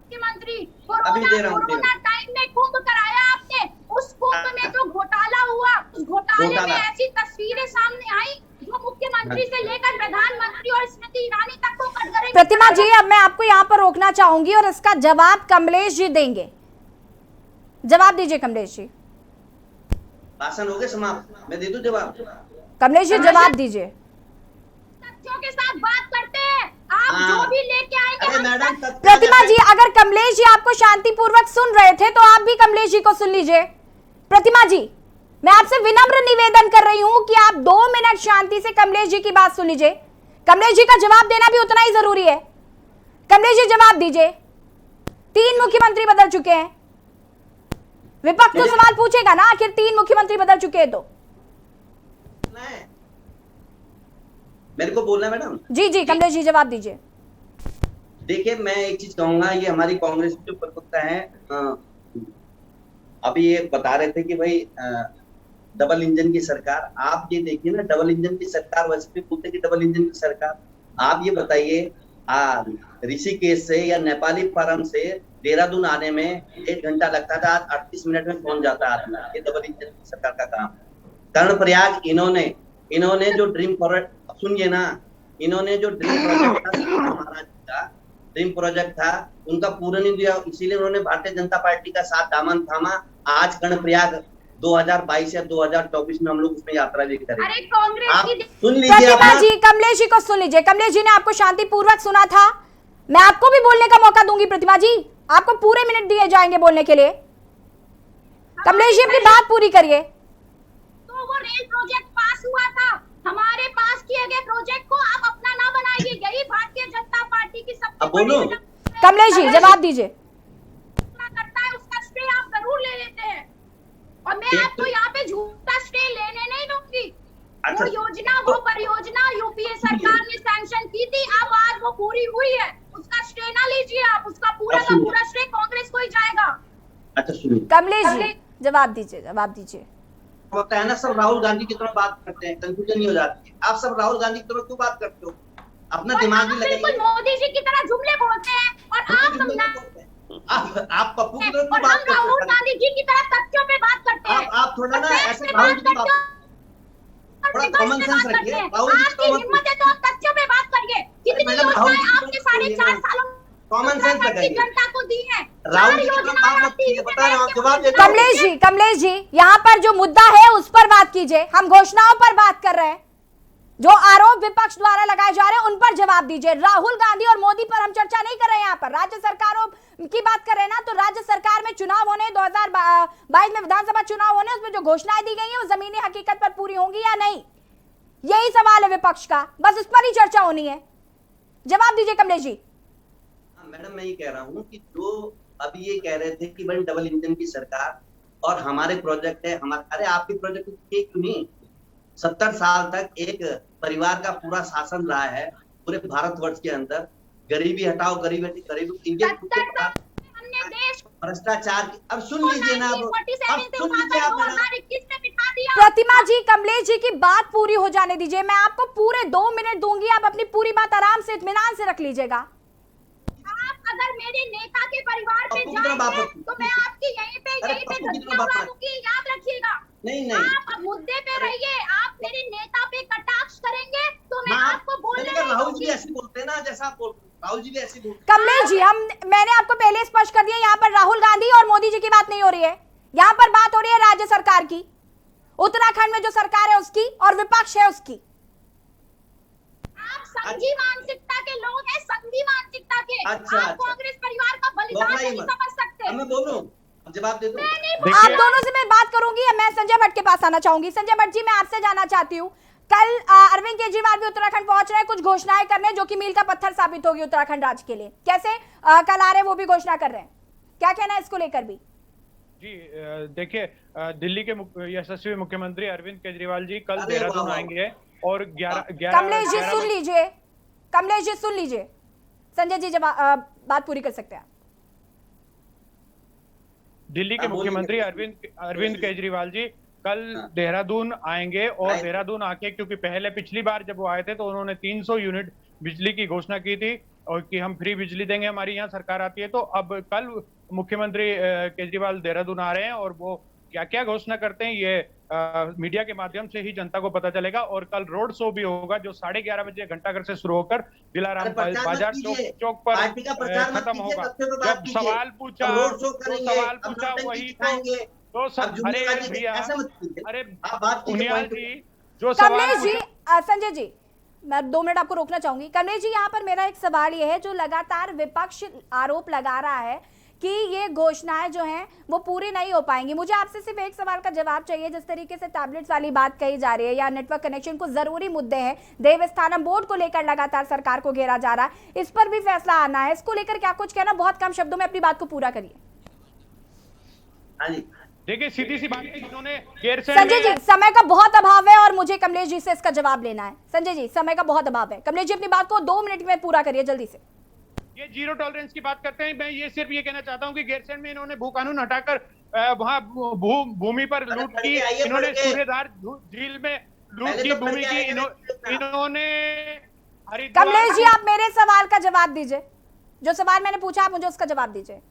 मुख्यमंत्री कोरोना टाइम में कुंभ कराया आपने, उस कुंभ में जो घोटाला हुआ, उस घोटाले में ऐसी तस्वीरें सामने आई जो मुख्यमंत्री से लेकर प्रधानमंत्री और स्मृति ईरानी तक को कटघरे। प्रतिमा जी, अब मैं आपको यहाँ पर रोकना चाहूंगी और इसका जवाब कमलेश जी देंगे। जवाब दीजिए कमलेश जी। भाषण हो गए समाप्त, मैं दे दूं जवाब। कमलेश जी जवाब दीजिए। तथ्यों के साथ बात करते हैं, आप जो भी लेके आएंगे। प्रतिमा जी, अगर कमलेश जी आपको शांतिपूर्वक सुन रहे थे तो आप भी कमलेश जी को सुन लीजिए। प्रतिमा जी, मैं आपसे विनम्र निवेदन कर रही हूं कि आप 2 मिनट शांति से कमलेश जी की बात सुन लीजिए। कमलेश जी का जवाब देना भी उतना ही जरूरी है। कमलेश जी जवाब दीजिए। 3 मुख्यमंत्री बदल चुके हैं, विपक्ष तो सवाल पूछेगा ना, आखिर 3 मुख्यमंत्री बदल चुके हैं तो। मेरे को बोलना मैडम। जी कमलेश जी जवाब दीजिए। देखिए, मैं एक चीज कहूंगा, ये हमारी कांग्रेस के प्रवक्ता है, अभी ये बता रहे थे कि भाई डबल इंजन की सरकार। आप ये देखिए ना, डबल इंजन की सरकार, वैसे भी बोलते कि डबल इंजन की सरकार। आप ये बताइए, ऋषिकेश से या नेपाली फार्म से देहरादून आने में 1 घंटा लगता था, आज 38 मिनट में पहुंच जाता है आदमी। ये डबल इंजन की सरकार का काम है। कर्णप्रयाग इन्होंने जो ड्रीम प्रोजेक्ट, सुनिए ना, इन्होंने जो ड्रीम प्रोजेक्ट था महाराज का, ड्रीम प्रोजेक्ट था, उनका पूरा नहीं दिया, इसीलिए उन्होंने भारतीय जनता पार्टी का साथ दामन थामा। आज कर्णप्रयाग 2022 या 2024 में हम लोग उसमें यात्रा भी करेंगे। अरे कांग्रेस सुन लीजिए प्रतिमा जी, कमलेश जी को सुन लीजिए। कमलेश जी ने आपको शांतिपूर्वक सुना था, मैं आपको भी बोलने का मौका दूंगी। प्रतिमा जी, आपको पूरे मिनट दिए जाएंगे बोलने के लिए। कमलेश जी अपनी बात पूरी करिए। तो वो रेल प्रोजेक्ट पास हुआ था, हमारे पास किए गए प्रोजेक्ट को आप अपना ना बनाइए, यही भारतीय जनता पार्टी की सबसे बड़ी। कमलेश जी जवाब दीजिए। करता है उसका श्रेय आप जरूर ले लेते हैं, और मैं आपको यहाँ पे झूठा श्रेय लेने नहीं दूंगी। वो योजना, वो परियोजना यूपीए सरकार ने सैंक्शन की थी, अब आज वो पूरी हुई है, उसका श्रेय ना लीजिए आप, उसका पूरा का पूरा श्रेय कांग्रेस को ही जाएगा। अच्छा सुनिए, कमलेश जी जवाब दीजिए। होता है ना, सब राहुल गांधी की तरह बात करते हैं, कंफ्यूजन नहीं हो जाती है। आप सब राहुल गांधी की तरह क्यों बात करते हो? अपना दिमाग भी लगाइए। बिल्कुल मोदी जी की तरह जुमले बोलते हैं, और आप पप्पू की तरह और हम राहुल गांधी जी की तरह तथ्यों पे बात करते हैं। आप थोड़ा ना ऐसे राहुल जी की बात, थोड़ा कॉमन सेंस रखिए। आपकी हिम्मत है तो आप तथ्यों पे बात करिए। कितनी योजनाएं आपने 4.5 सालों कॉमन सेंस लगाइए, जनता को दी है। कमलेश जी यहाँ पर जो मुद्दा है उस पर बात कीजिए, हम घोषणाओं पर बात कर रहे हैं। जो आरोप विपक्ष द्वारा लगाए जा रहे हैं उन पर जवाब दीजिए। राहुल गांधी और मोदी पर हम चर्चा नहीं कर रहे हैं, यहाँ पर राज्य सरकारों की बात कर रहे हैं ना। तो राज्य सरकार में चुनाव होने, 2022 में विधानसभा चुनाव होने, उसमें जो घोषणाएं दी गई है वो जमीनी हकीकत पर पूरी होंगी या नहीं, यही सवाल है विपक्ष का, बस उस पर ही चर्चा होनी है। जवाब दीजिए कमलेश जी। मैडम मैं ये कह रहा हूँ कि जो अभी ये कह रहे थे कि बड़ी डबल इंजन की सरकार और हमारे प्रोजेक्ट है, अरे आपके प्रोजेक्ट क्यों नहीं? 70 साल तक एक परिवार का पूरा शासन रहा है पूरे भारतवर्ष के अंदर। गरीबी हटाओ, गरीबी भ्रष्टाचार। अब सुन लीजिए ना, प्रतिमा जी, कमलेश जी की बात पूरी हो जाने दीजिए। मैं आपको पूरे 2 मिनट दूंगी, आप अपनी पूरी बात आराम से इत्मीनान से रख लीजिएगा। आप अगर मेरे नेता के परिवार पे जाएंगे तो मैं आपकी यहीं पे धज्जियां उड़ा दूंगी, याद रखिएगा। नहीं आप मुद्दे पे रहिए। आप मेरे नेता पे कटाक्ष करेंगे तो मैं आपको बोलने राहुल जी ऐसे बोलते हैं ना, जैसा आप बोल, राहुल जी भी ऐसे बोलते। कमलेश जी, मैंने आपको पहले स्पष्ट कर दिया, यहाँ पर राहुल गांधी और मोदी जी की बात नहीं हो रही है। यहाँ पर बात हो रही है राज्य सरकार की, उत्तराखंड में जो सरकार है उसकी और विपक्ष है उसकी। आप संघी मानसिकता के लोग हैं, संघी मानसिकता के। आप कांग्रेस परिवार का बलिदान नहीं समझ सकते। मैं बोलूं, जवाब दे दूं। आप दोनों से मैं बात करूंगी। मैं संजय भट्ट के पास आना चाहूंगी। संजय भट्ट जी, मैं आपसे जानना चाहती हूँ, कल अरविंद केजरीवाल भी उत्तराखंड पहुंच रहे हैं कुछ घोषणाएं करने जो कि मील का पत्थर साबित होगी उत्तराखंड राज्य के लिए। कैसे कल आ रहे वो भी घोषणा कर रहे हैं, क्या कहना है इसको लेकर भी? जी देखिए, दिल्ली के यशस्वी मुख्यमंत्री अरविंद केजरीवाल जी कल देहरादून आएंगे और 11 कमलेश जी सुन लीजिए, कमलेश जी सुन लीजिए। संजय जी बात पूरी कर सकते हैं। दिल्ली के मुख्यमंत्री अरविंद केजरीवाल जी कल देहरादून आएंगे और देहरादून आके, क्योंकि पहले पिछली बार जब वो आए थे तो उन्होंने 300 यूनिट बिजली की घोषणा की थी और कि हम फ्री बिजली देंगे, हमारी यहाँ सरकार आती है। तो अब कल मुख्यमंत्री केजरीवाल देहरादून आ रहे हैं और वो क्या क्या घोषणा करते हैं ये मीडिया के माध्यम से ही जनता को पता चलेगा। और कल रोड शो भी होगा जो 11:30 बजे घंटाघर से शुरू होकर दिलाराम बाजार चौक पर खत्म होगा। जब सवाल पूछा वही तो सब, अरे भैया, अरे उनियाल जी जो कमलेश जी, संजय जी मैं 2 मिनट आपको रोकना चाहूंगी। कमलेश जी, यहाँ पर मेरा एक सवाल ये है, जो लगातार विपक्ष आरोप लगा रहा है कि ये घोषणाएं जो हैं वो पूरी नहीं हो पाएंगी। मुझे आपसे सिर्फ एक सवाल का जवाब चाहिए। जिस तरीके से टैबलेट्स वाली बात कही जा रही है या नेटवर्क कनेक्शन को जरूरी मुद्दे हैं, देवस्थानम बोर्ड को लेकर लगातार सरकार को घेरा जा रहा है, इस पर भी फैसला आना है, इसको लेकर क्या कुछ कहना? बहुत कम शब्दों में अपनी बात को पूरा करिए। देखिए, सीधी सी बात है, इन्होंने संजय जी समय का बहुत अभाव है और मुझे कमलेश जी से इसका जवाब लेना है। संजय जी समय का बहुत अभाव है, कमलेश जी अपनी बात को 2 मिनट में पूरा करिए जल्दी से। ये जीरो टॉलरेंस की बात करते हैं। मैं ये सिर्फ ये कहना चाहता हूं कि गैरसैंण में इन्होंने भू कानून हटाकर वहां भूमि पर लूट की, इन्होंने सूर्यधार झील में लूट की भूमि की, इन्होंने। कमलेश जी आप मेरे सवाल का जवाब दीजिए, जो सवाल मैंने पूछा आप मुझे उसका जवाब दीजिए।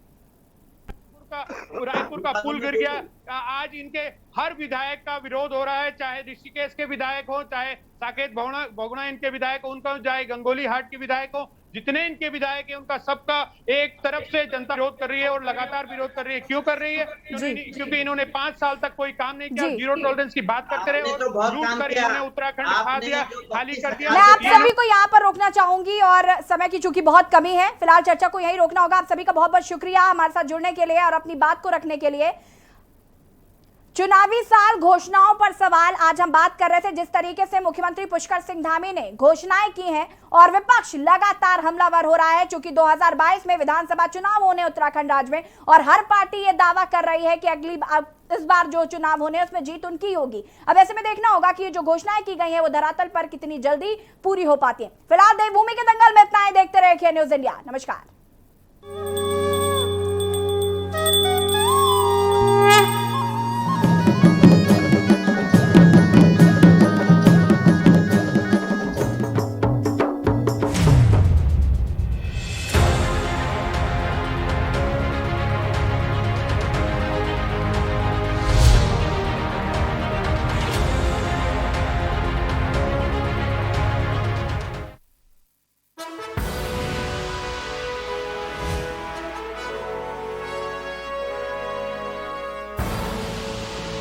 रायपुर का पुल गिर गया, आज इनके हर विधायक का विरोध हो रहा है, चाहे ऋषिकेश के विधायक हो, चाहे साकेत भोगना इनके विधायक हो, उनका चाहे गंगोली हाट के विधायक हो, जितने इनके विधायक हैं उनका सबका एक तरफ से जनता विरोध कर रही है और लगातार विरोध कर रही है। क्यों कर रही है? क्योंकि इन्होंने 5 साल तक कोई काम नहीं किया, जीरो टॉलरेंस की बात करते रहे और लूट कर इन्होंने उत्तराखंड खा दिया, खाली कर दिया। मैं आप सभी को यहाँ पर रोकना चाहूंगी और समय की चूंकि बहुत कमी है, फिलहाल चर्चा को यही रोकना होगा। आप सभी का बहुत बहुत शुक्रिया हमारे साथ जुड़ने के लिए और अपनी बात को रखने के लिए। चुनावी साल घोषणाओं पर सवाल, आज हम बात कर रहे थे जिस तरीके से मुख्यमंत्री पुष्कर सिंह धामी ने घोषणाएं की हैं और विपक्ष लगातार हमलावर हो रहा है, क्योंकि 2022 में विधानसभा चुनाव होने उत्तराखंड राज्य में और हर पार्टी ये दावा कर रही है कि इस बार जो चुनाव होने उसमें जीत उनकी होगी। अब ऐसे में देखना होगा कि ये जो घोषणाएं की गई हैं वो धरातल पर कितनी जल्दी पूरी हो पाती है। फिलहाल देवभूमि के दंगल में इतना ही, देखते रहिए के न्यूज इंडिया। नमस्कार।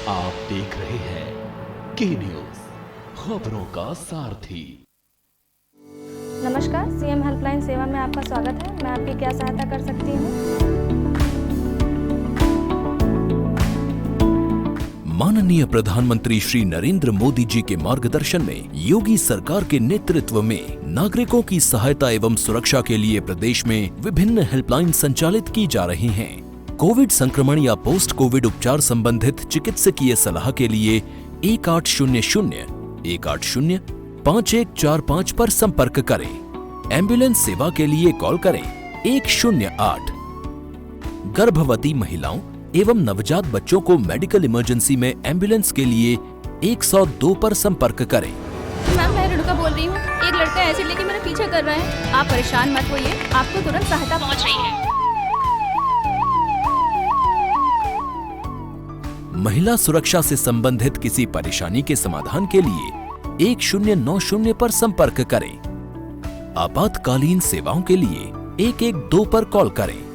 आप देख रहे हैं के न्यूज, खबरों का सारथी। नमस्कार, सीएम हेल्पलाइन सेवा में आपका स्वागत है। मैं आपकी क्या सहायता कर सकती हूँ? माननीय प्रधानमंत्री श्री नरेंद्र मोदी जी के मार्गदर्शन में योगी सरकार के नेतृत्व में नागरिकों की सहायता एवं सुरक्षा के लिए प्रदेश में विभिन्न हेल्पलाइन संचालित की जा रही हैं। कोविड संक्रमण या पोस्ट कोविड उपचार संबंधित चिकित्सकीय सलाह के लिए 1800-180-5145 पर संपर्क करें। एम्बुलेंस सेवा के लिए कॉल करें 108। गर्भवती महिलाओं एवं नवजात बच्चों को मेडिकल इमरजेंसी में एम्बुलेंस के लिए 102 पर संपर्क करें। मैम, मैं रेणुका बोल रही हूँ। एक लड़का एसिड लेके मेरा पीछा कर रहा है। आप परेशान मत होइए, आपको तुरंत सहायता पहुंच रही है। महिला सुरक्षा से संबंधित किसी परेशानी के समाधान के लिए 1090 पर संपर्क करें। आपातकालीन सेवाओं के लिए 112 पर कॉल करें।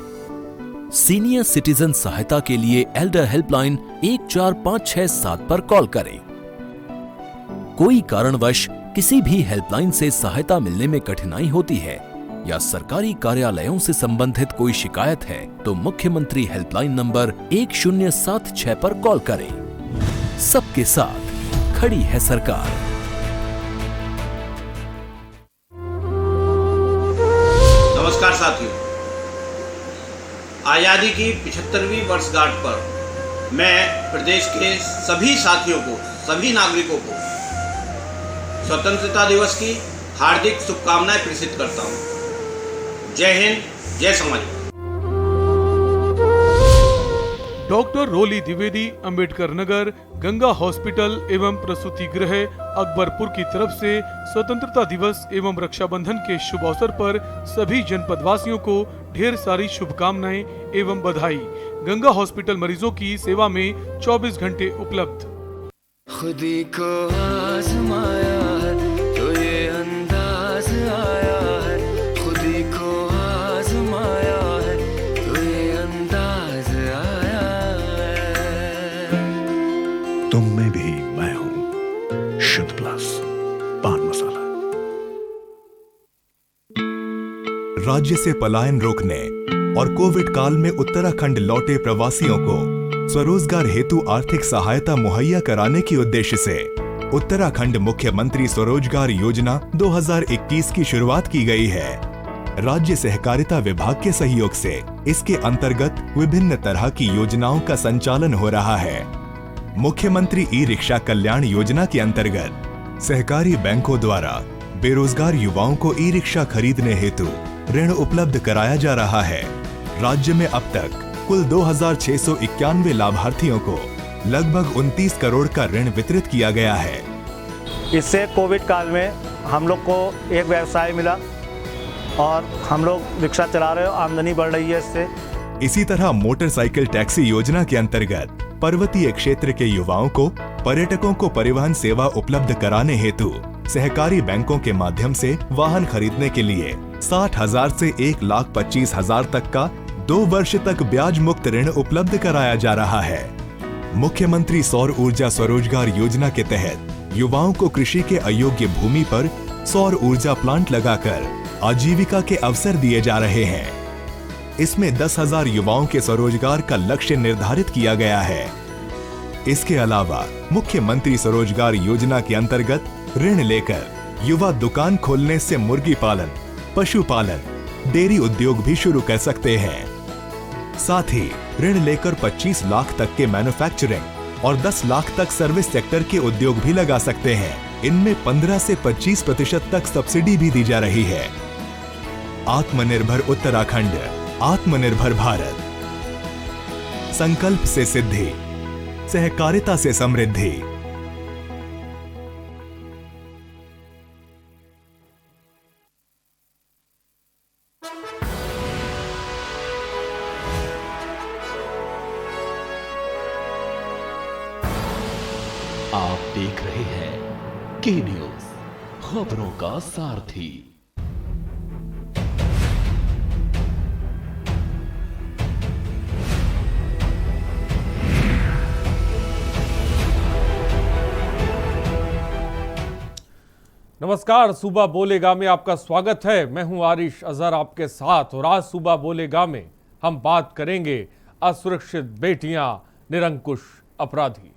सीनियर सिटीजन सहायता के लिए एल्डर हेल्पलाइन 14567 पर कॉल करें। कोई कारणवश किसी भी हेल्पलाइन से सहायता मिलने में कठिनाई होती है या सरकारी कार्यालयों से संबंधित कोई शिकायत है तो मुख्यमंत्री हेल्पलाइन नंबर 1076 पर कॉल करें। सबके साथ खड़ी है सरकार। नमस्कार साथियों, आज़ादी की 75वीं वर्षगांठ पर मैं प्रदेश के सभी साथियों को, सभी नागरिकों को स्वतंत्रता दिवस की हार्दिक शुभकामनाएं प्रेषित करता हूं। जय हिंद, जय समाज। डॉक्टर रोली द्विवेदी, अंबेडकर नगर, गंगा हॉस्पिटल एवं प्रसूति गृह, अकबरपुर की तरफ से स्वतंत्रता दिवस एवं रक्षाबंधन के शुभ अवसर पर सभी जनपद वासियों को ढेर सारी शुभकामनाएं एवं बधाई। गंगा हॉस्पिटल मरीजों की सेवा में 24 घंटे उपलब्ध। खुदी को आजमाया है तो ये अंदाज आया है, खुदी को आजमाया है तो ये अंदाज आया है। तुम में भी मैं हूं, शुद्ध प्लस पान मसाला। राज्य से पलायन रोकने और कोविड काल में उत्तराखंड लौटे प्रवासियों को स्वरोजगार हेतु आर्थिक सहायता मुहैया कराने के उद्देश्य से उत्तराखंड मुख्यमंत्री स्वरोजगार योजना 2021 की शुरुआत की गई है। राज्य सहकारिता विभाग के सहयोग से इसके अंतर्गत विभिन्न तरह की योजनाओं का संचालन हो रहा है। मुख्यमंत्री ई रिक्शा कल्याण योजना के अंतर्गत सहकारी बैंकों द्वारा बेरोजगार युवाओं को ई रिक्शा खरीदने हेतु ऋण उपलब्ध कराया जा रहा है। राज्य में अब तक कुल 2691 लाभार्थियों को लगभग 29 करोड़ का ऋण वितरित किया गया है। इससे कोविड काल में हम लोग को एक व्यवसाय मिला और हम लोग रिक्शा चला रहे हो, आमदनी बढ़ रही है इससे। इसी तरह मोटरसाइकिल टैक्सी योजना के अंतर्गत पर्वतीय क्षेत्र के युवाओं को, पर्यटकों को परिवहन सेवा उपलब्ध कराने हेतु सहकारी बैंकों के माध्यम से वाहन खरीदने के लिए 60,000 से 1,25,000 तक का 2 वर्ष तक ब्याज मुक्त ऋण उपलब्ध कराया जा रहा है। मुख्यमंत्री सौर ऊर्जा स्वरोजगार योजना के तहत युवाओं को कृषि के अयोग्य भूमि पर सौर ऊर्जा प्लांट लगाकर आजीविका के अवसर दिए जा रहे हैं। इसमें 10,000 युवाओं के स्वरोजगार का लक्ष्य निर्धारित किया गया है। इसके अलावा मुख्यमंत्री स्वरोजगार योजना के अंतर्गत ऋण लेकर युवा दुकान खोलने से मुर्गी पालन, पशुपालन, डेयरी उद्योग भी शुरू कर सकते हैं। साथ ही ऋण लेकर 25 लाख तक के मैन्युफैक्चरिंग और 10 लाख तक सर्विस सेक्टर के उद्योग भी लगा सकते हैं। इनमें 15 से 25% तक सब्सिडी भी दी जा रही है। आत्मनिर्भर उत्तराखंड, आत्मनिर्भर भारत। संकल्प से सिद्धि, सहकारिता से समृद्धि। आप देख रहे हैं के न्यूज, खबरों का सारथी। नमस्कार, सुबह बोलेगा में आपका स्वागत है। मैं हूं आरिश अजहर आपके साथ और आज सुबह बोलेगा में हम बात करेंगे असुरक्षित बेटियां, निरंकुश अपराधी।